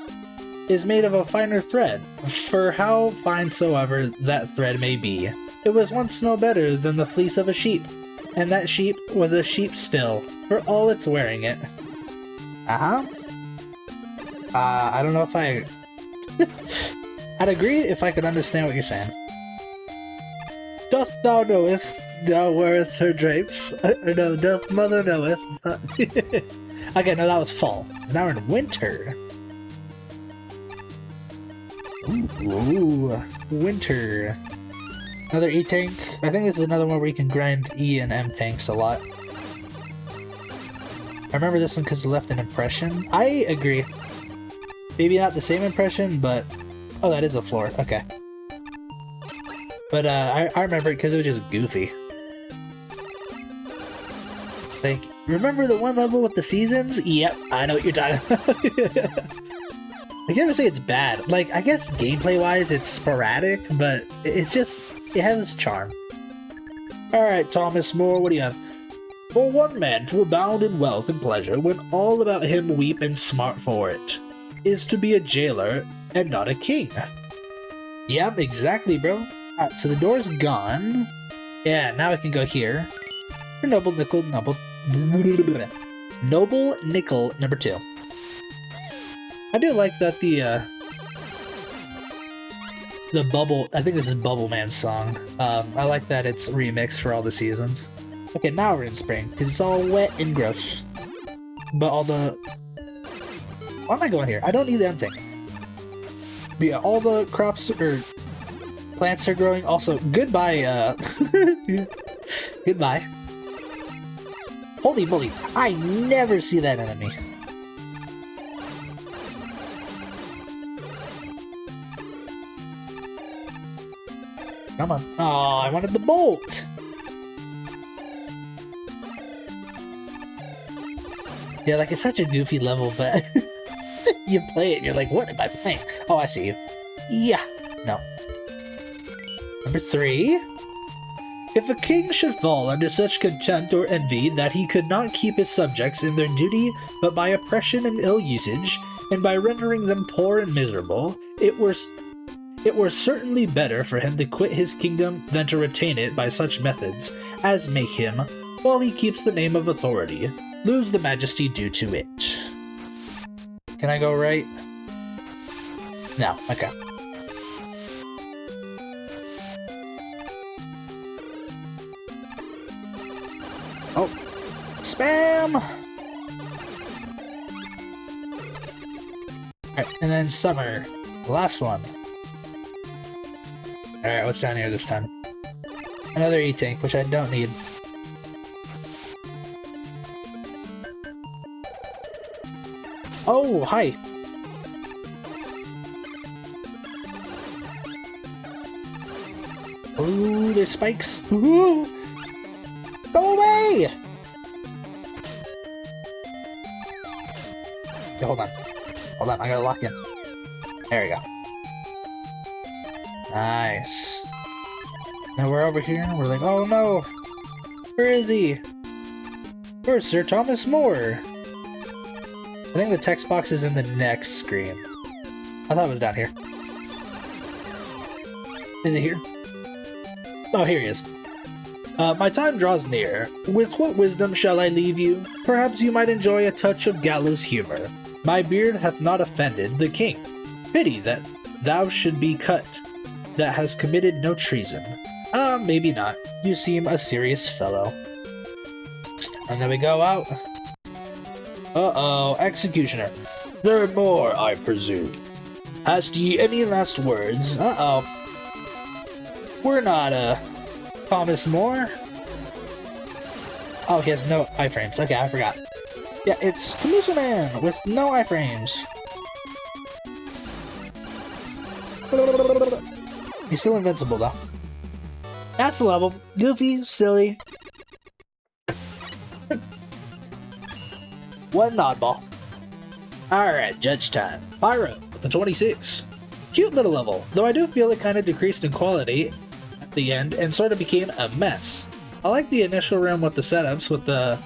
is made of a finer thread, for how fine soever that thread may be. It was once no better than the fleece of a sheep, and that sheep was a sheep still, for all its wearing it. I don't know if I'd agree if I could understand what you're saying. Doth thou knoweth thou weareth her drapes? No, doth mother knoweth? Okay, no, that was fall. Now we're in winter. Ooh, winter. Another E-Tank. I think this is another one where you can grind E and M tanks a lot. I remember this one because it left an impression. I agree. Maybe not the same impression, but... Oh, that is a floor. Okay. But I remember it because it was just goofy. Like, remember the one level with the seasons? Yep, I know what you're talking about. I can't even say it's bad. Like, I guess gameplay-wise it's sporadic, but it's just... it has its charm. Alright, Thomas More, what do you have? For one man to abound in wealth and pleasure when all about him weep and smart for it, is to be a jailer and not a king. Yep, exactly, bro. Alright, so the door's gone. Yeah, now I can go here. For Noble Nickel number 2. I do like that the Bubble, I think this is Bubble Man's song. I like that it's remixed for all the seasons. Okay, now we're in spring, because it's all wet and gross. But all the... Why am I going here? I don't need the M tank. But yeah, all the crops or plants are growing. Also, goodbye, goodbye. Holy moly, I never see that enemy. Come on. Oh, I wanted the bolt! Yeah, like, it's such a goofy level, but you play it and you're like, what am I playing? Oh, I see you. Yeah. No. Number 3. If a king should fall under such contempt or envy that he could not keep his subjects in their duty but by oppression and ill usage, and by rendering them poor and miserable, it were certainly better for him to quit his kingdom than to retain it by such methods as make him, while he keeps the name of authority, lose the majesty due to it. Can I go right? No, okay. Oh, spam! Alright, and then summer. The last one. Alright, what's down here this time? Another E-Tank, which I don't need. Oh, hi! Ooh, there's spikes! Ooh. Go away! Okay, hold on. Hold on, I gotta lock in. There we go. Nice. Now we're over here, and we're like, oh no! Where is he? Where's Sir Thomas More? I think the text box is in the next screen. I thought it was down here. Is it here? Oh, here he is. My time draws near. With what wisdom shall I leave you? Perhaps you might enjoy a touch of gallows humor. My beard hath not offended the king. Pity that thou should be cut, that has committed no treason. Maybe not. You seem a serious fellow. And then we go out. Uh-oh, executioner. There more, I presume. Hast ye any last words? Uh-oh. We're not, Thomas More? Oh, he has no iframes. Okay, I forgot. Yeah, it's Camusa Man with no iframes. He's still invincible, though. That's the level. Goofy, silly. What an oddball. Alright, judge time. Pyro, the 26. Cute little level, though I do feel it kind of decreased in quality at the end and sort of became a mess. I like the initial room with the setups with the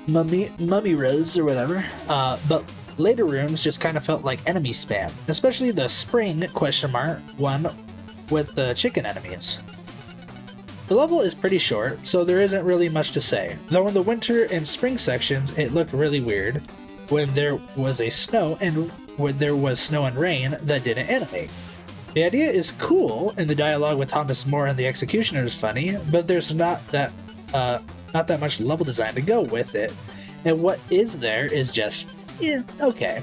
mummy rose or whatever, but later rooms just kind of felt like enemy spam, especially the spring one with the chicken enemies. The level is pretty short, so there isn't really much to say, though in the winter and spring sections it looked really weird when there was snow and rain that didn't animate. The idea is cool, and the dialogue with Thomas More and the Executioner is funny, but there's not that much level design to go with it, and what is there is just, okay.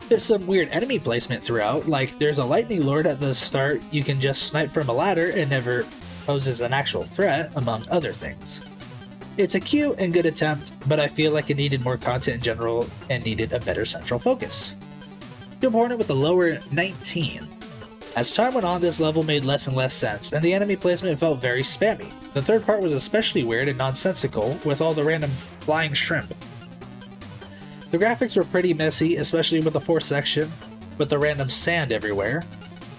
There's some weird enemy placement throughout, like there's a lightning lord at the start you can just snipe from a ladder and never poses an actual threat, among other things. It's a cute and good attempt, but I feel like it needed more content in general and needed a better central focus. Jump Hornet with the lower 19. As time went on, this level made less and less sense, and the enemy placement felt very spammy. The third part was especially weird and nonsensical, with all the random flying shrimp. The graphics were pretty messy, especially with the fourth section, with the random sand everywhere.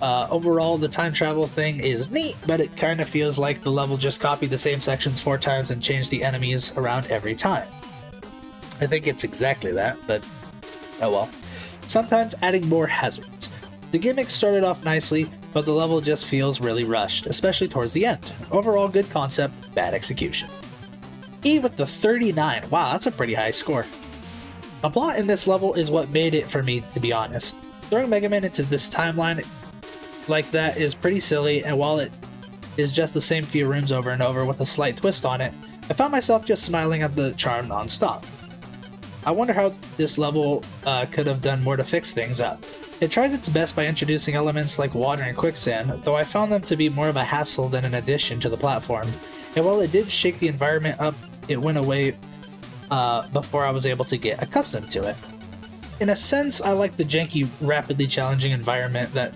Overall, the time travel thing is neat, but it kind of feels like the level just copied the same sections 4 times and changed the enemies around every time. I think it's exactly that, but oh well. Sometimes adding more hazards. The gimmick started off nicely, but the level just feels really rushed, especially towards the end. Overall, good concept, bad execution. E with the 39. Wow, that's a pretty high score. The plot in this level is what made it for me, to be honest. Throwing Mega Man into this timeline like that is pretty silly, and while it is just the same few rooms over and over with a slight twist on it, I found myself just smiling at the charm non-stop. I wonder how this level could have done more to fix things up. It tries its best by introducing elements like water and quicksand, though I found them to be more of a hassle than an addition to the platform, and while it did shake the environment up, it went away before I was able to get accustomed to it. In a sense, I like the janky, rapidly challenging environment that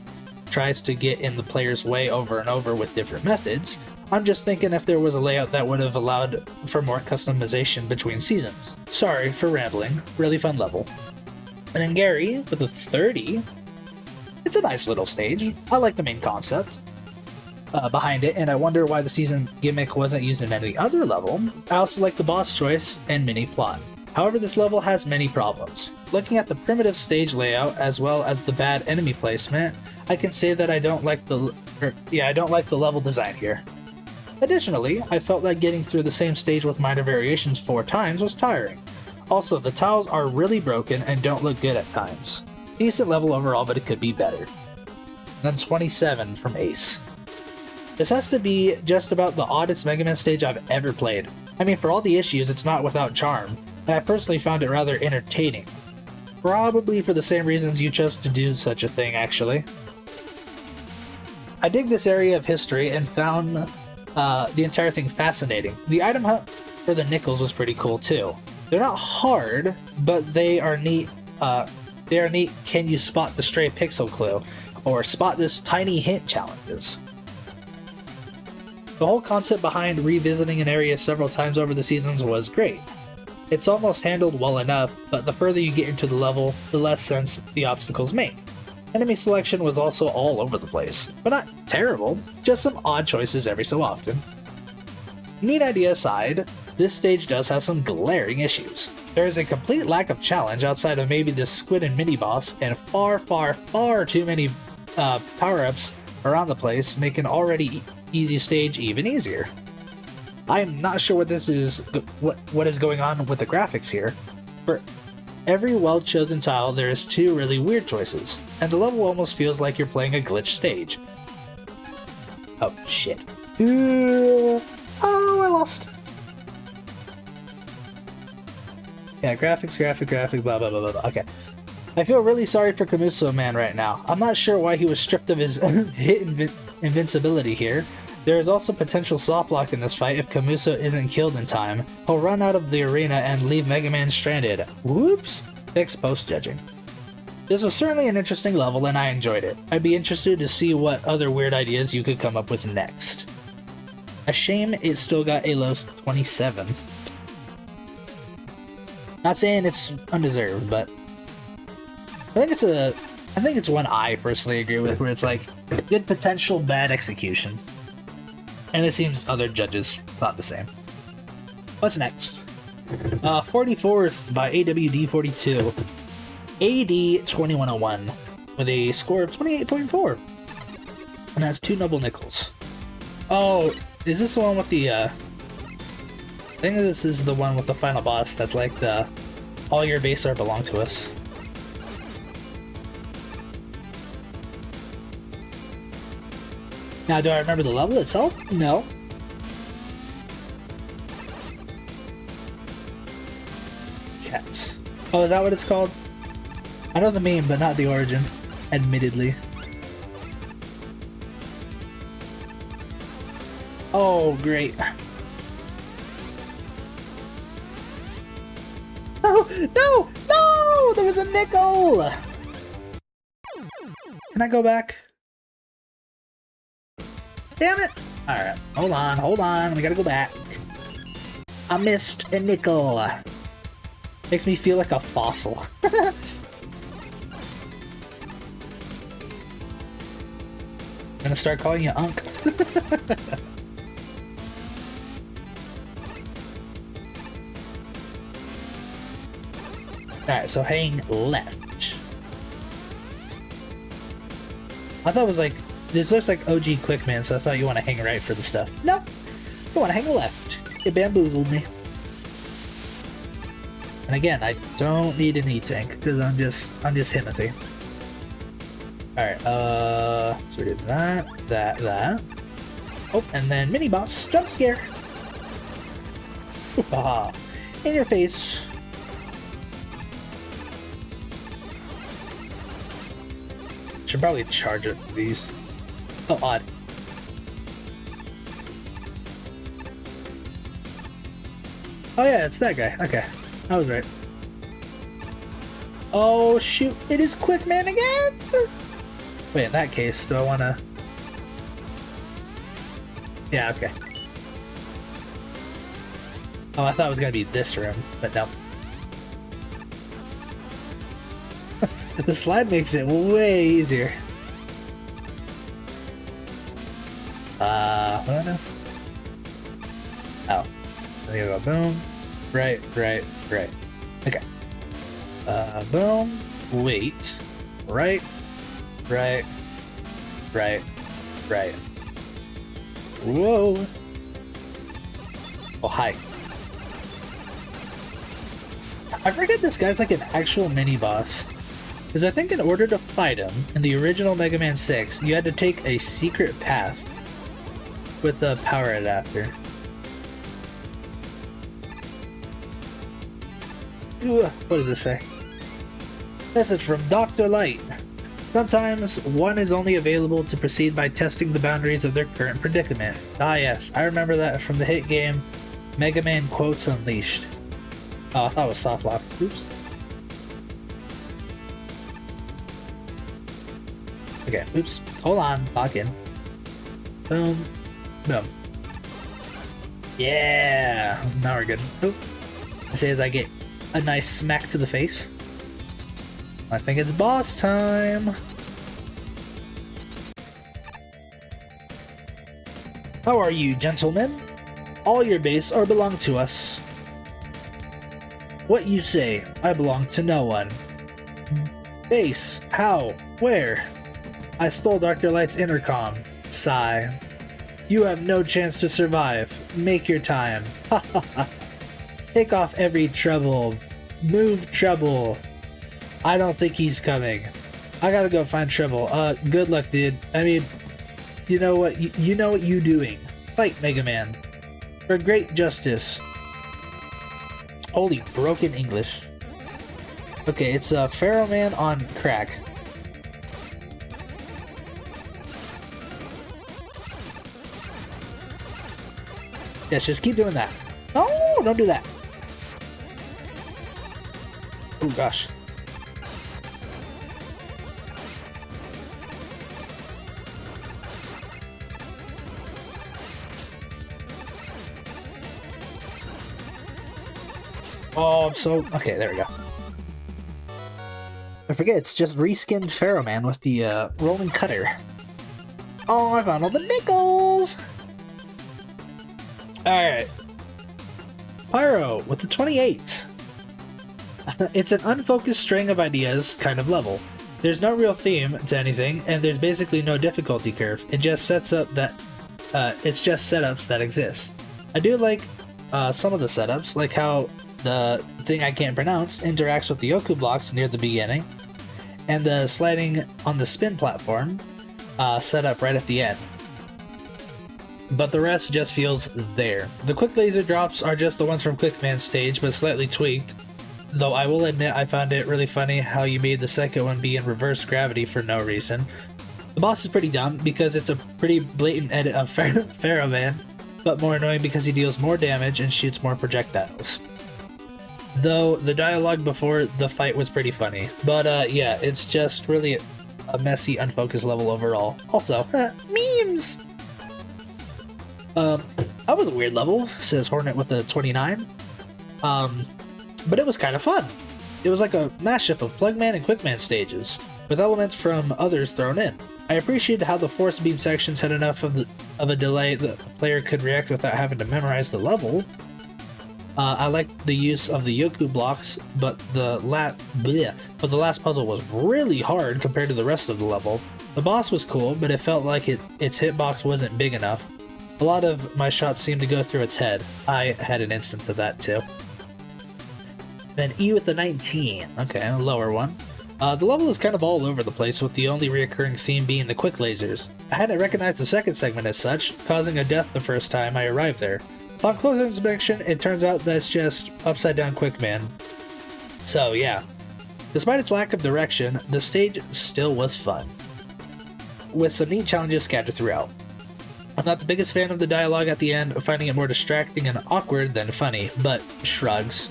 tries to get in the player's way over and over with different methods. I'm just thinking if there was a layout that would have allowed for more customization between seasons. Sorry for rambling, really fun level. And then Gary, with a 30, it's a nice little stage. I like the main concept behind it, and I wonder why the season gimmick wasn't used in any other level. I also like the boss choice and mini plot. However, this level has many problems. Looking at the primitive stage layout as well as the bad enemy placement, I can say that I don't like the level design here. Additionally, I felt like getting through the same stage with minor variations 4 times was tiring. Also, the tiles are really broken and don't look good at times. Decent level overall, but it could be better. And then 27 from Ace. This has to be just about the oddest Mega Man stage I've ever played. I mean, for all the issues, it's not without charm, and I personally found it rather entertaining. Probably for the same reasons you chose to do such a thing, actually. I dig this area of history and found the entire thing fascinating. The item hunt for the nickels was pretty cool too. They're not hard, but they are neat. Can you spot the stray pixel clue, or spot this tiny hint challenges? The whole concept behind revisiting an area several times over the seasons was great. It's almost handled well enough, but the further you get into the level, the less sense the obstacles make. Enemy selection was also all over the place, but not terrible, just some odd choices every so often. Neat idea aside, this stage does have some glaring issues. There is a complete lack of challenge outside of maybe this squid and mini boss, and far too many power-ups around the place, make an already easy stage even easier. I'm not sure what is going on with the graphics here. For every well-chosen tile, there is two really weird choices, and the level almost feels like you're playing a glitch stage. Oh shit. Oh, I lost. Yeah, graphic, blah, blah, blah, blah. Okay. I feel really sorry for Kamuso Man right now. I'm not sure why he was stripped of his hit invincibility here. There is also potential soft lock in this fight if Kamuso isn't killed in time. He'll run out of the arena and leave Mega Man stranded. Whoops! Fix post-judging. This was certainly an interesting level and I enjoyed it. I'd be interested to see what other weird ideas you could come up with next. A shame it still got a low 27. Not saying it's undeserved, but I think it's one I personally agree with, where it's like good potential, bad execution. And it seems other judges thought the same. What's next? 44th by AWD42. AD 2101 with a score of 28.4. And that's 2 Noble Nickels. Oh, is this the one with the I think this is the one with the final boss that's like the all your base art belong to us. Now, do I remember the level itself? No. Cat. Oh, is that what it's called? I know the meme, but not the origin, admittedly. Oh, great. No! No! No! There was a nickel! Can I go back? Damn it! Alright, hold on, we gotta go back. I missed a nickel. Makes me feel like a fossil. I'm gonna start calling you Unk. Alright, so hang left. I thought it was like, this looks like OG Quickman, so I thought you want to hang right for the stuff. No, you want to hang left. It bamboozled me. And again, I don't need an E-Tank, because I'm just Himothy. Alright, so we did that. Oh, and then mini boss, jump scare. Haha, in your face. Should probably charge up these. Oh, odd. Oh yeah, it's that guy. Okay, I was right. Oh shoot, it is Quickman again! Wait, in that case, do I wanna... Yeah, okay. Oh, I thought it was gonna be this room, but no. The slide makes it way easier. What do I know? Oh. There you go, boom. Right. Okay. Boom. Wait. Right. Whoa. Oh, hi. I forget this guy's like an actual mini-boss. Because I think in order to fight him, in the original Mega Man 6, you had to take a secret path with the power adapter. Ooh, what does this say? Message from Dr. Light. Sometimes one is only available to proceed by testing the boundaries of their current predicament. Ah yes, I remember that from the hit game Mega Man Quotes Unleashed. Oh, I thought it was soft lock. Oops. Okay, oops. Hold on, lock in. Boom. Boom. Yeah! Now we're good. Oop. I say as I get a nice smack to the face. I think it's boss time. How are you, gentlemen? All your base are belong to us. What you say? I belong to no one. Base? How? Where? I stole Dr. Light's intercom. Sigh. You have no chance to survive. Make your time. Ha ha ha. Take off every trouble. Move trouble. I don't think he's coming. I gotta go find trouble. Good luck, dude. I mean, you know what? You know what you doing. Fight, Mega Man. For great justice. Holy broken English. Okay, it's a Pharaoh Man on crack. Yes, just keep doing that. No, don't do that. Oh gosh. Oh, I'm so... Okay, there we go. I forget, it's just reskinned Pharaoh Man with the rolling cutter. Oh, I found all the nickels! Alright. Pyro with the 28. It's an unfocused string of ideas kind of level. There's no real theme to anything, and there's basically no difficulty curve. It just sets up that... it's just setups that exist. I do like some of the setups, like how the thing I can't pronounce interacts with the Yoku blocks near the beginning, and the sliding on the spin platform set up right at the end. But the rest just feels there. The quick laser drops are just the ones from Quickman's stage, but slightly tweaked. Though I will admit I found it really funny how you made the second one be in reverse gravity for no reason. The boss is pretty dumb because it's a pretty blatant edit of Pharaoh Man, but more annoying because he deals more damage and shoots more projectiles. Though the dialogue before the fight was pretty funny. But yeah, it's just really a messy, unfocused level overall. Also, memes! That was a weird level, says Hornet with a 29. But it was kind of fun. It was like a mashup of Plugman and Quickman stages, with elements from others thrown in. I appreciated how the force beam sections had enough of a delay that the player could react without having to memorize the level. I liked the use of the Yoku blocks, but the last puzzle was really hard compared to the rest of the level. The boss was cool, but it felt like its hitbox wasn't big enough. A lot of my shots seemed to go through its head. I had an instance of that too. Then E with the 19. Okay, a lower one. The level is kind of all over the place, with the only reoccurring theme being the quick lasers. I hadn't recognized the second segment as such, causing a death the first time I arrived there. Upon closer inspection, it turns out that's just upside down Quickman. So yeah, despite its lack of direction, the stage still was fun, with some neat challenges scattered throughout. I'm not the biggest fan of the dialogue at the end, finding it more distracting and awkward than funny, but shrugs.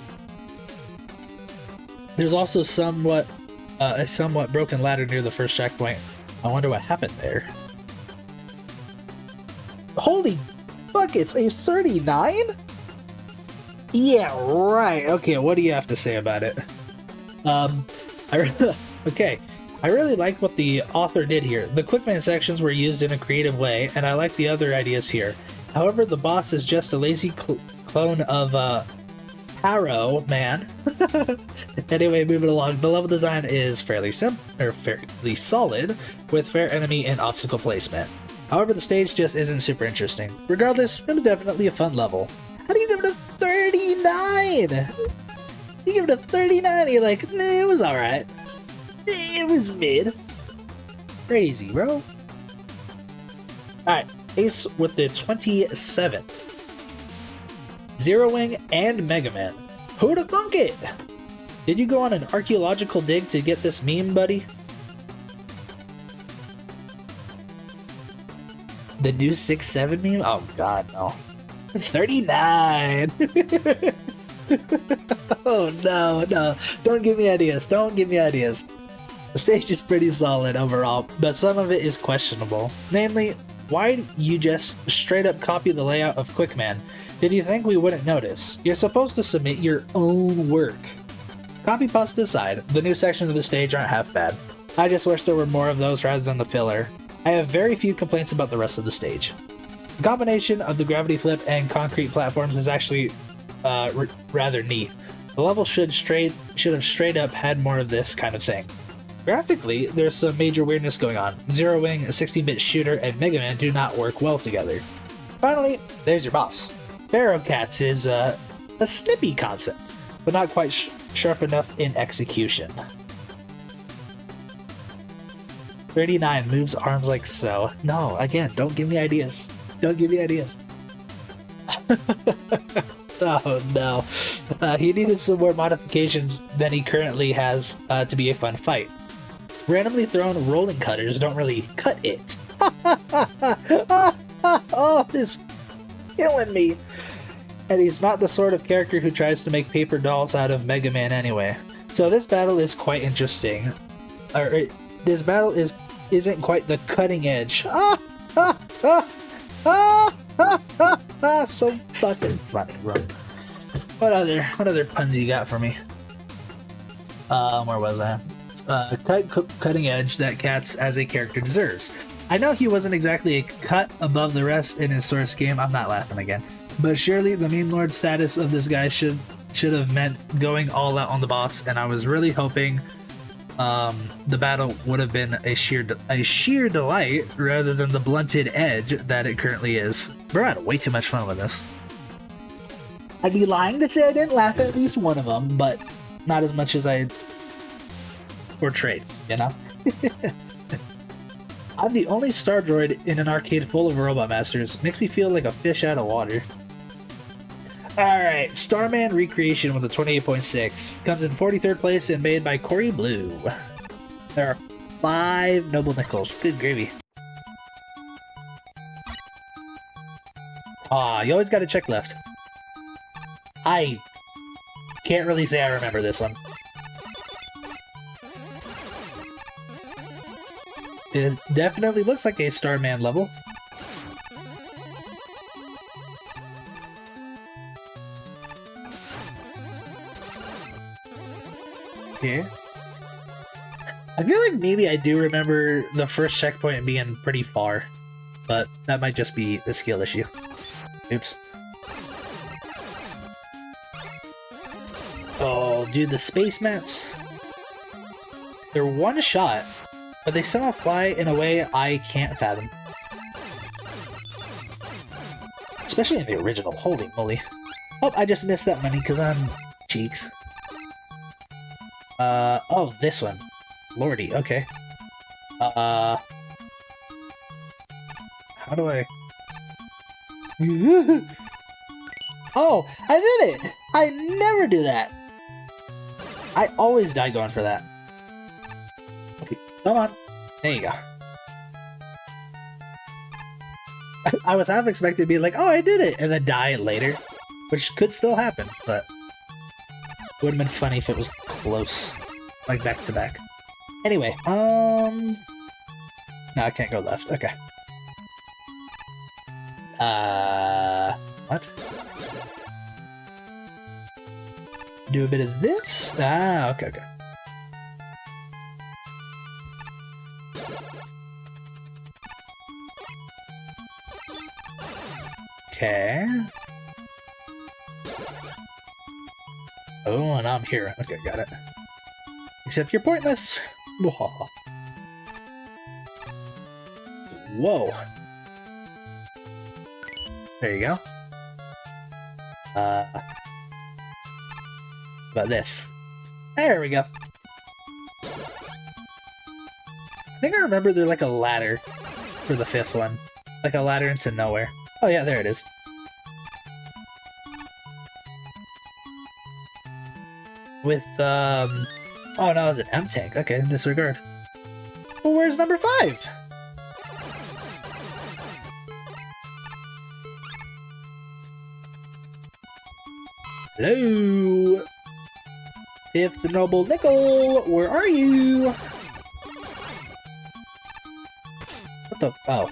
There's also a somewhat broken ladder near the first checkpoint. I wonder what happened there. Holy buckets, a 39? Yeah, right. Okay, what do you have to say about it? Okay. I really like what the author did here. The Quickman sections were used in a creative way, and I like the other ideas here. However, the boss is just a lazy clone of Pharaoh Man. Anyway, moving along. The level design is fairly solid, with fair enemy and obstacle placement. However, the stage just isn't super interesting. Regardless, it was definitely a fun level. How do you give it a 39? You give it a 39, you're like, nah, it was alright. It was mid. Crazy, bro. Alright, Ace with the 27. Zero Wing and Mega Man. Who'da thunk it? Did you go on an archaeological dig to get this meme, buddy? The new 6-7 meme? Oh god, no. 39! Oh no, no. Don't give me ideas. Don't give me ideas. The stage is pretty solid overall, but some of it is questionable. Namely, Why'd you just straight up copy the layout of Quickman? Did you think we wouldn't notice? You're supposed to submit your own work. Copy pasta aside, the new sections of the stage aren't half bad. I just wish there were more of those rather than the filler. I have very few complaints about the rest of the stage. The combination of the gravity flip and concrete platforms is actually rather neat. The level should have straight up had more of this kind of thing. Graphically, there's some major weirdness going on. Zeroing, a 16-bit shooter, and Mega Man do not work well together. Finally, there's your boss. Pharaoh Cats is a snippy concept, but not quite sharp enough in execution. 39 moves arms like so. No, again, don't give me ideas. Don't give me ideas. Oh no. He needed some more modifications than he currently has to be a fun fight. Randomly thrown rolling cutters don't really cut it. Oh, this is killing me. And he's not the sort of character who tries to make paper dolls out of Mega Man anyway. So this battle is quite interesting. This battle isn't quite the cutting edge. So fucking funny, bro. What other puns you got for me? Where was I? Cutting edge that Cats as a character deserves. I know he wasn't exactly a cut above the rest in his source game. I'm not laughing again. But surely the meme lord status of this guy should have meant going all out on the boss, and I was really hoping the battle would have been a sheer delight rather than the blunted edge that it currently is. Bro, I had way too much fun with this. I'd be lying to say I didn't laugh at least one of them, but not as much as I portrayed, you know? I'm the only Star Droid in an arcade full of Robot Masters. Makes me feel like a fish out of water. Alright, Starman Recreation with a 28.6. Comes in 43rd place and made by Corey Blue. There are 5 noble nickels. Good gravy. Aw, you always gotta check left. I can't really say I remember this one. It definitely looks like a Starman level. Okay. I feel like maybe I do remember the first checkpoint being pretty far, but that might just be a skill issue. Oops. Oh, dude, the space mats. They're one shot, but they somehow fly in a way I can't fathom. Especially in the original, holy moly. Oh, I just missed that money because I'm cheeks. Oh, this one. Lordy, okay. How do I... Oh, I did it! I never do that! I always die going for that. Okay, come on. There you go. I was half expected to be like, oh, I did it! And then die later. Which could still happen, but... it would have been funny if it was close. Like, back to back. Anyway, no, I can't go left. Okay. What? Do a bit of this? Ah, okay, okay. Okay. Oh, and I'm here. Okay, got it. Except you're pointless. Whoa. There you go. About this. There we go. I think I remember there's like a ladder for the 5th one. Like a ladder into nowhere. Oh yeah, there it is. With, oh no, it's an M-Tank. Okay, disregard. Well, where's number 5? Hello? 5th Noble Nickel, where are you? What the? Oh.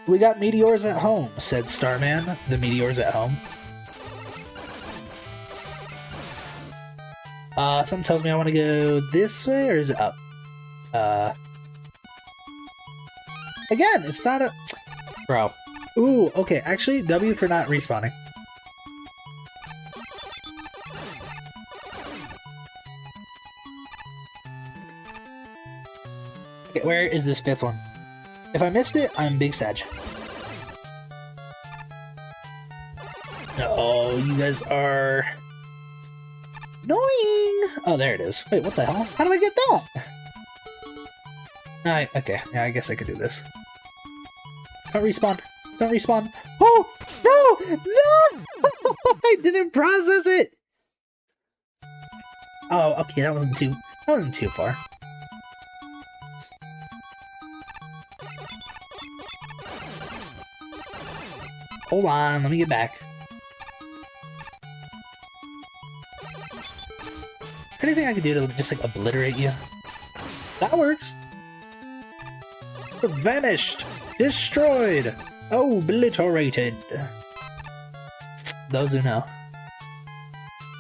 We got meteors at home, said Starman. The meteors at home. Something tells me I want to go this way, or is it up? Again, it's not a... Bro. Ooh, okay, actually, W for not respawning. Okay, where is this fifth one? If I missed it, I'm big sad. Oh, you guys are... annoying! Oh, there it is. Wait, what the hell? How do I get that? Okay, yeah, I guess I could do this. Don't respawn. Don't respawn. Oh! No! No! I didn't process it! Oh, okay, that wasn't too far. Hold on, let me get back. Anything I could do to just like obliterate you? That works. Vanished! Destroyed! Obliterated! Those who know.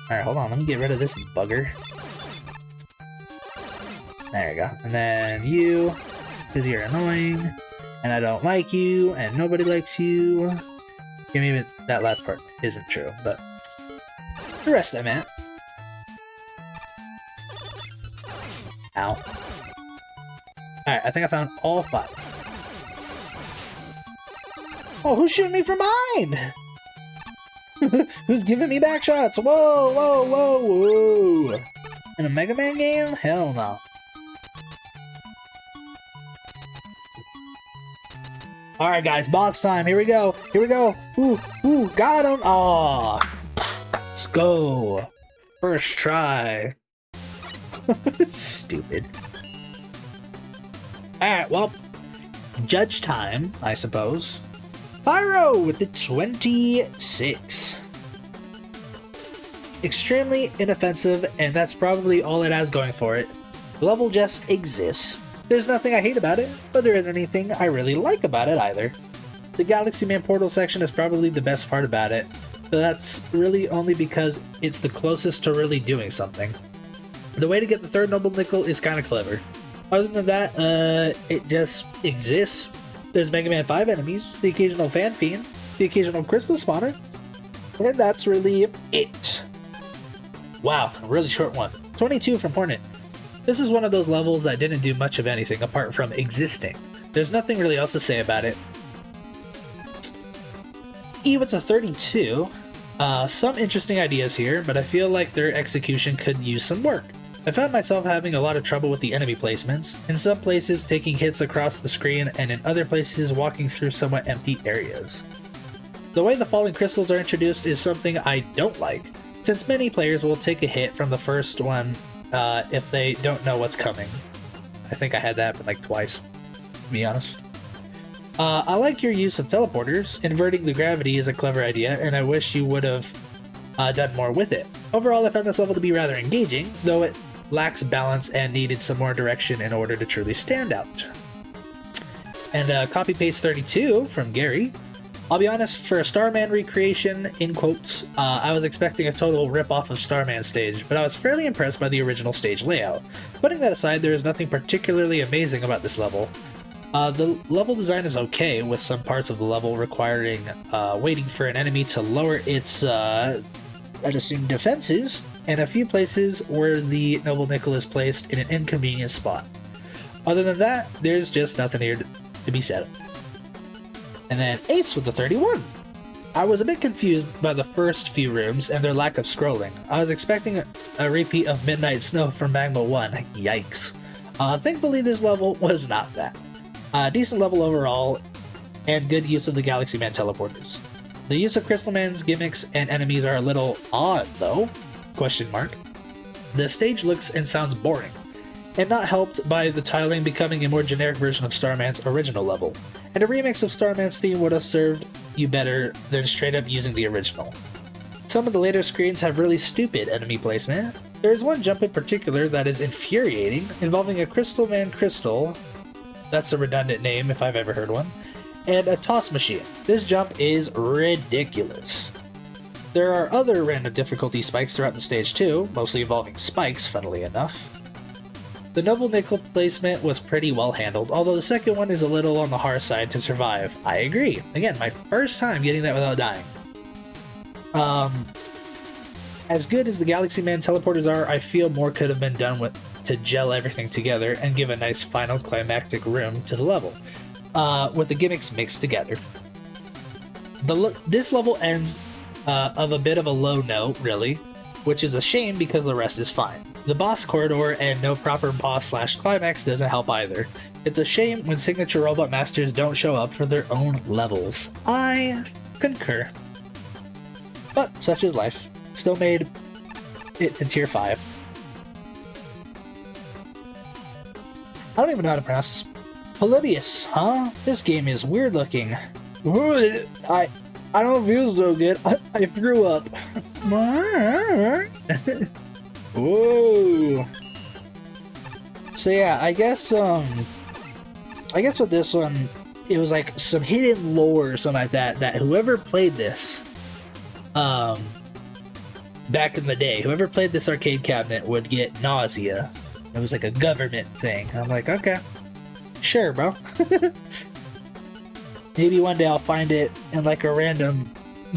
Alright, hold on, let me get rid of this bugger. There you go. And then you, because you're annoying, and I don't like you, and nobody likes you. Okay, maybe that last part isn't true, but the rest I meant. Ow. Alright, I think I found all 5. Oh, who's shooting me from behind? Who's giving me back shots? Whoa, whoa, whoa, whoa. In a Mega Man game? Hell no. Alright guys, boss time. Here we go. Here we go. Ooh, ooh, got him. Aw. Let's go. First try. Stupid. Alright, well, judge time, I suppose. Pyro with the 26. Extremely inoffensive, and that's probably all it has going for it. The level just exists. There's nothing I hate about it, but there isn't anything I really like about it either. The Galaxy Man portal section is probably the best part about it, but that's really only because it's the closest to really doing something. The way to get the third Noble Nickel is kind of clever. Other than that, it just exists. There's Mega Man 5 enemies, the occasional Fan Fiend, the occasional Crystal Spawner, and that's really it. Wow, a really short one. 22 from Hornet. This is one of those levels that didn't do much of anything apart from existing. There's nothing really else to say about it. E with the 32. Some interesting ideas here, but I feel like their execution could use some work. I found myself having a lot of trouble with the enemy placements, in some places taking hits across the screen, and in other places walking through somewhat empty areas. The way the falling crystals are introduced is something I don't like, since many players will take a hit from the first one if they don't know what's coming. I think I had that happen like twice, to be honest. I like your use of teleporters. Inverting the gravity is a clever idea, and I wish you would have done more with it. Overall, I found this level to be rather engaging, though it lacks balance and needed some more direction in order to truly stand out. And copy-paste 32 from Gary. I'll be honest, for a Starman recreation, in quotes, I was expecting a total rip-off of Starman stage, but I was fairly impressed by the original stage layout. Putting that aside, there is nothing particularly amazing about this level. The level design is okay, with some parts of the level requiring waiting for an enemy to lower its, I'd assume, defenses, and a few places where the Noble Nickel is placed in an inconvenient spot. Other than that, there's just nothing here to be said. And then Ace with the 31. I was a bit confused by the first few rooms and their lack of scrolling. I was expecting a repeat of Midnight Snow from Magma 1. Yikes. Thankfully this level was not that. Decent level overall, and good use of the Galaxy Man teleporters. The use of Crystal Man's gimmicks and enemies are a little odd though, question mark. The stage looks and sounds boring, and not helped by the tiling becoming a more generic version of Starman's original level, and a remix of Starman's theme would have served you better than straight up using the original. Some of the later screens have really stupid enemy placement. There is one jump in particular that is infuriating, involving a Crystal Man crystal, that's a redundant name if I've ever heard one, and a toss machine. This jump is ridiculous. There are other random difficulty spikes throughout the stage too, mostly involving spikes, funnily enough. The noble nickel placement was pretty well handled, although the second one is a little on the hard side to survive. I agree. Again, my first time getting that without dying. As good as the Galaxy Man teleporters are, I feel more could have been done to gel everything together and give a nice final climactic room to the level, with the gimmicks mixed together. This level ends of a bit of a low note, really, which is a shame because the rest is fine. The boss corridor and no proper boss/climax doesn't help either. It's a shame when signature robot masters don't show up for their own levels. I concur. But such is life. Still made it to tier 5. I don't even know how to pronounce this. Polybius, huh? This game is weird looking. I don't feel so good. I threw up. Whoa. So yeah, I guess with this one, it was like some hidden lore or something like that whoever played this, back in the day, whoever played this arcade cabinet would get nausea. It was like a government thing. I'm like, okay, sure, bro. Maybe one day I'll find it in like a random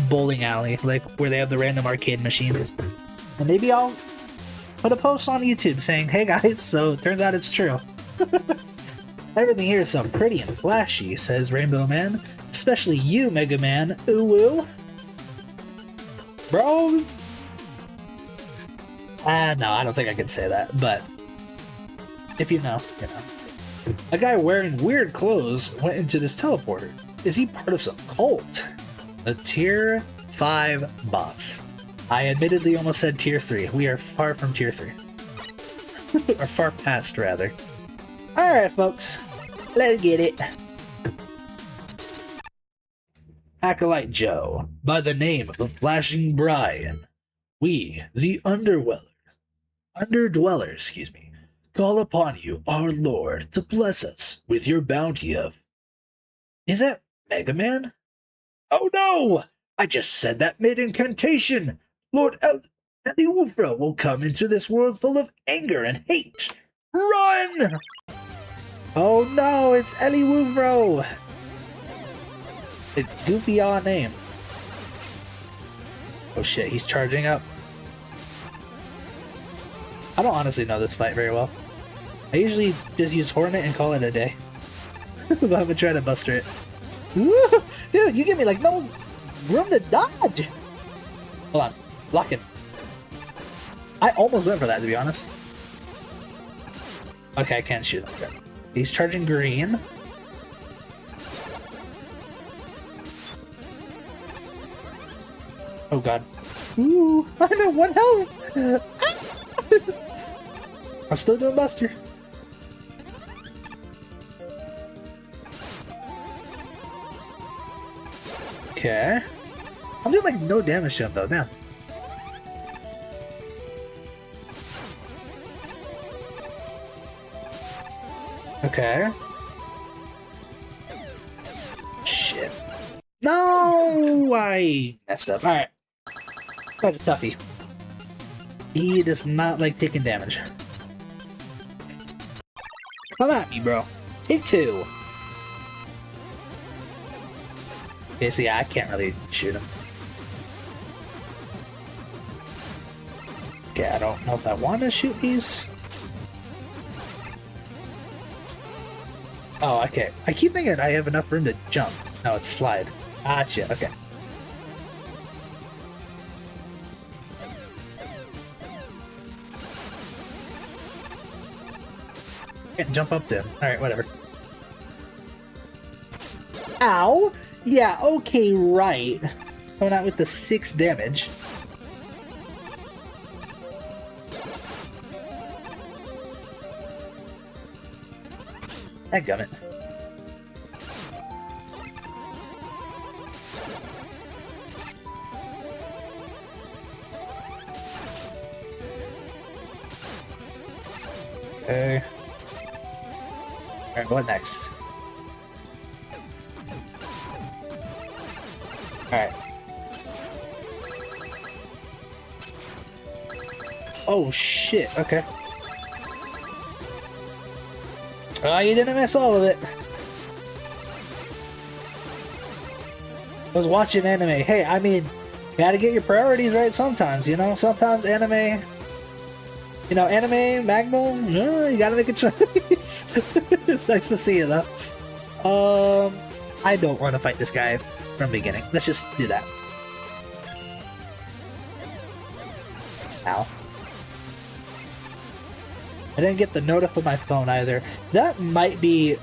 bowling alley, like where they have the random arcade machines. And maybe I'll put a post on YouTube saying, hey guys, so it turns out it's true. Everything here is so pretty and flashy, says Rainbow Man. Especially you, Mega Man. Ooh woo. Bro. No, I don't think I can say that, but if you know, you know. A guy wearing weird clothes went into this teleporter. Is he part of some cult? A tier 5 boss. I admittedly almost said tier 3. We are far from tier 3. Or far past, rather. Alright, folks. Let's get it. Acolyte Joe. By the name of Flashing Brian. We, the Underdwellers, call upon you, our Lord, to bless us with your bounty of... Is that Mega Man? Oh no! I just said that mid-incantation! Lord Eliwufra will come into this world full of anger and hate! Run! Oh no, it's Eliwufra! A goofy-aw name. Oh shit, he's charging up. I don't honestly know this fight very well. I usually just use Hornet and call it a day. But I'm gonna try to buster it. Woo! Dude, you give me like no room to dodge! Hold on. Lock it. I almost went for that, to be honest. Okay, I can't shoot him. Okay. He's charging green. Oh god. Ooh, I'm at 1 health! I'm still doing Buster. Okay. I'm doing like no damage to him though, damn. Okay. Shit. No! I messed up. Alright. That's a toughie. He does not like taking damage. Come at me, bro. Take 2. Okay, so yeah, I can't really shoot him. Okay, I don't know if I want to shoot these. Oh, okay. I keep thinking I have enough room to jump. No, it's slide. Ah, shit, okay. Can't jump up to him. Alright, whatever. Ow! Yeah, okay, right. Coming out with the 6 damage. Dadgummit. Okay. Alright, what next? Alright. Oh shit, okay. Oh, you didn't miss all of it. I was watching anime. Hey, I mean, you gotta get your priorities right sometimes, you know? Sometimes anime... You know, anime, MaGMML, you gotta make a choice. Nice to see you, though. I don't want to fight this guy from the beginning. Let's just do that. Ow. I didn't get the notif on my phone either. That might be...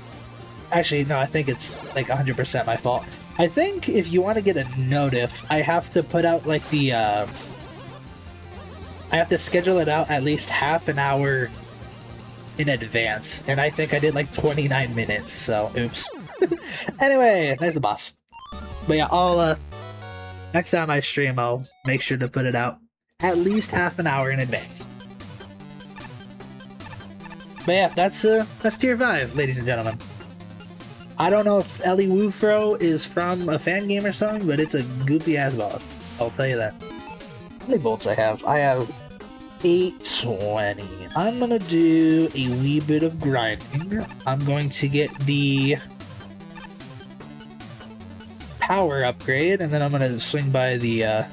Actually, no, I think it's like 100% my fault. I think if you want to get a notif, I have to put out like the... I have to schedule it out at least half an hour in advance. And I think I did like 29 minutes, so oops. Anyway, there's the boss. But yeah, I'll... next time I stream, I'll make sure to put it out at least half an hour in advance. But yeah, that's tier 5, ladies and gentlemen. I don't know if Ellie Woofro is from a fan game or something, but it's a goofy ass boss. I'll tell you that. How many bolts I have? I have 820. I'm gonna do a wee bit of grinding. I'm going to get the power upgrade, and then I'm gonna swing by the I'm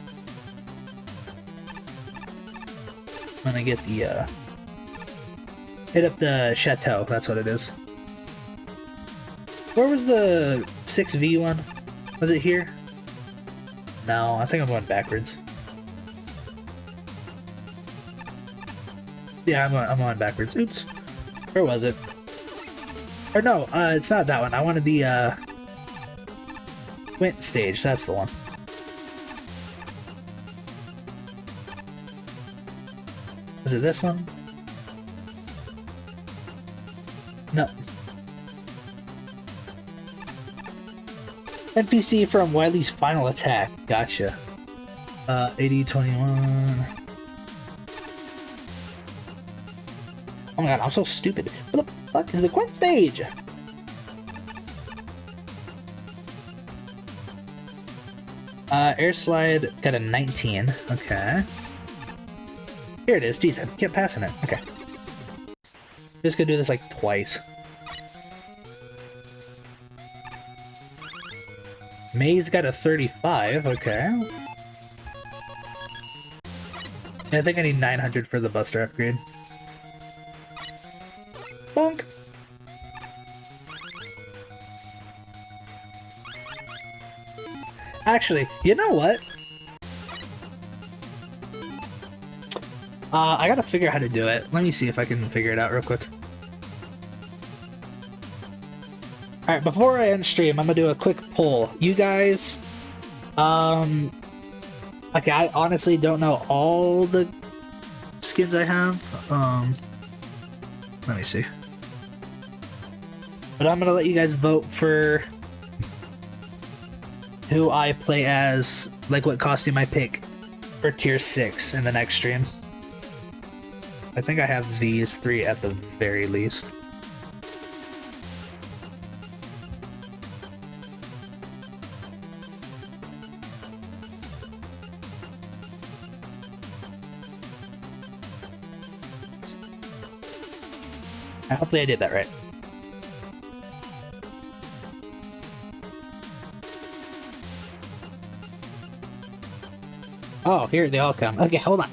gonna get the hit up the chateau, that's what it is. Where was the 6v one? Was it here? No, I think I'm going backwards. Yeah, I'm going backwards. Oops. Where was it? Or no, it's not that one. I wanted the Quint stage, that's the one. Was it this one? No. NPC from Wily's final attack. Gotcha. 8021. Oh my god, I'm so stupid. What the fuck is the Quint stage? Air slide got a 19. Okay. Here it is. Jeez, I kept passing it. Okay. Just gonna do this like twice. May's got a 35, okay. Yeah, I think I need 900 for the Buster upgrade. Bonk! Actually, you know what? I gotta figure out how to do it. Let me see if I can figure it out real quick. Alright, before I end stream, I'm gonna do a quick poll. You guys, okay, I honestly don't know all the skins I have. Let me see. But I'm gonna let you guys vote for who I play as, like what costume I pick for tier 6 in the next stream. I think I have these 3 at the very least. Hopefully I did that right. Oh, here they all come. Okay, hold on.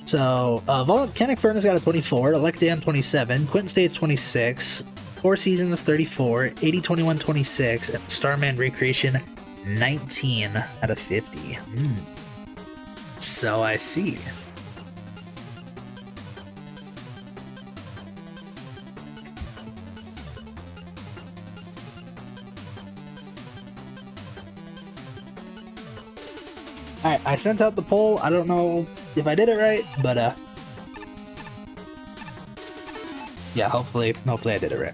So, Volcanic Furnace got a 24, Electam 27, Quint Stage 26, Four Seasons 34, 8021 26, and Starman Recreation 19 out of 50. So I see. Alright, I sent out the poll. I don't know if I did it right, but yeah, hopefully I did it right.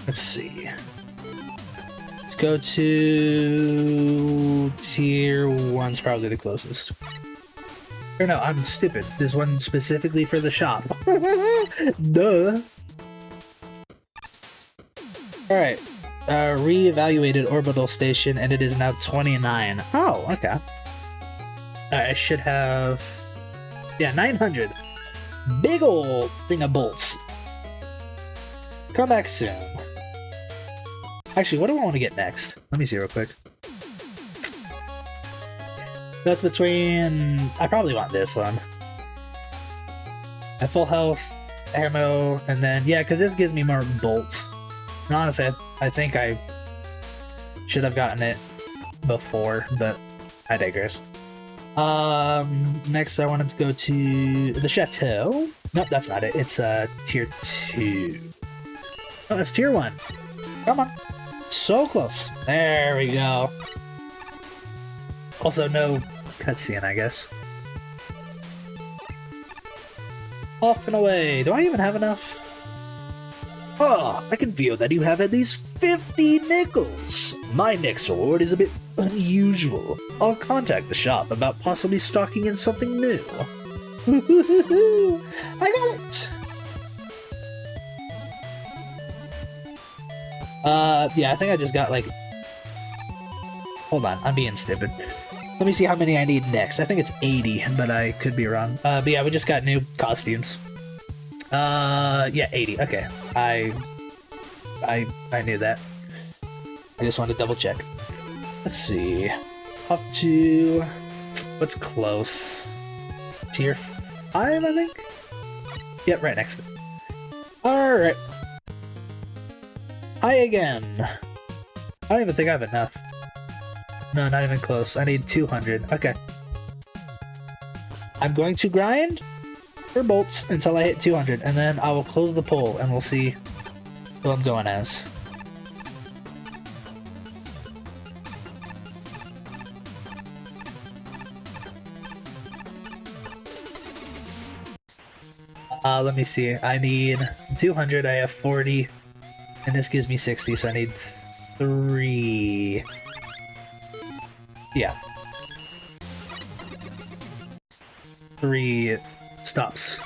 Let's see. Let's go to tier 1's probably the closest. Or no, I'm stupid. There's one specifically for the shop. Duh. Alright. Re-evaluated orbital station, and it is now 29. Oh, okay. I should have... Yeah, 900. Big ol' thing of bolts. Come back soon. Actually, what do I want to get next? Let me see real quick. That's between... I probably want this one. At full health, ammo, and then... Yeah, because this gives me more bolts. And honestly, I think I should have gotten it before, but I digress. Next I wanted to go to the chateau. Nope, that's not it. It's tier 2. Oh, it's tier 1. Come on. So close. There we go. Also, no cutscene, I guess. Off and away. Do I even have enough? Oh, I can feel that you have at least 50 nickels. My next reward is a bit unusual. I'll contact the shop about possibly stocking in something new. I got it! Yeah, I think I just got like... Hold on, I'm being stupid. Let me see how many I need next. I think it's 80, but I could be wrong. But yeah, we just got new costumes. Yeah, 80. Okay. I knew that. I just wanted to double check. Let's see. Up to... What's close? Tier 5, I think? Yep, right next to it. Alright. Hi again. I don't even think I have enough. No, not even close. I need 200. Okay. I'm going to grind for bolts until I hit 200, and then I will close the poll and we'll see who I'm going as. Let me see. I need 200, I have 40, and this gives me 60, so I need 3. Yeah. 3 stops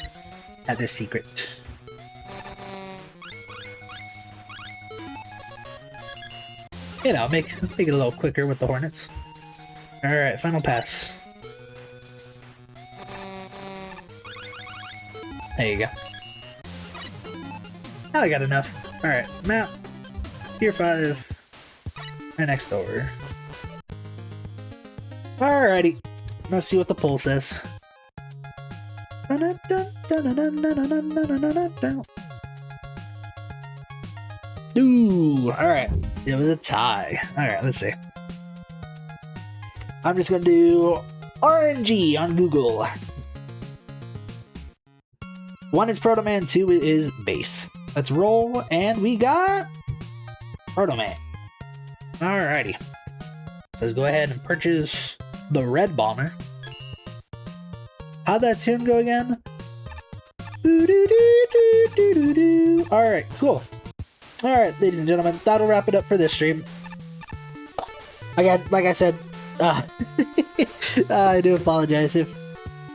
at this secret. You know, make it a little quicker with the Hornets. Alright, final pass. There you go. Now I got enough. Alright, map. Tier 5. Right next door. Alrighty. Let's see what the poll says. Ooh, alright. It was a tie. Alright, let's see. I'm just gonna do RNG on Google. 1 is Proto Man, 2 is base. Let's roll, and we got Proto Man. Alrighty. Says go ahead and purchase the red bomber. How'd that tune go again? Alright, cool. Alright, ladies and gentlemen, that'll wrap it up for this stream. Like I said, I do apologize if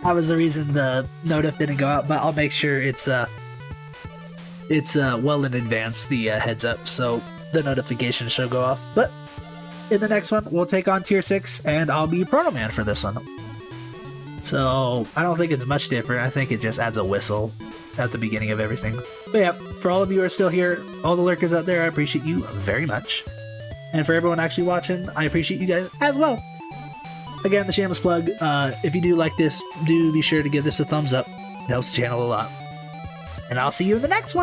that was the reason the notif didn't go out, but I'll make sure it's well in advance, the heads up, so the notification should go off. But in the next one, we'll take on tier 6, and I'll be Proto Man for this one. So I don't think it's much different. I think it just adds a whistle at the beginning of everything. But yeah, for all of you who are still here, all the lurkers out there, I appreciate you very much. And for everyone actually watching, I appreciate you guys as well. Again, the shameless plug, if you do like this, do be sure to give this a thumbs up. It helps the channel a lot. And I'll see you in the next one!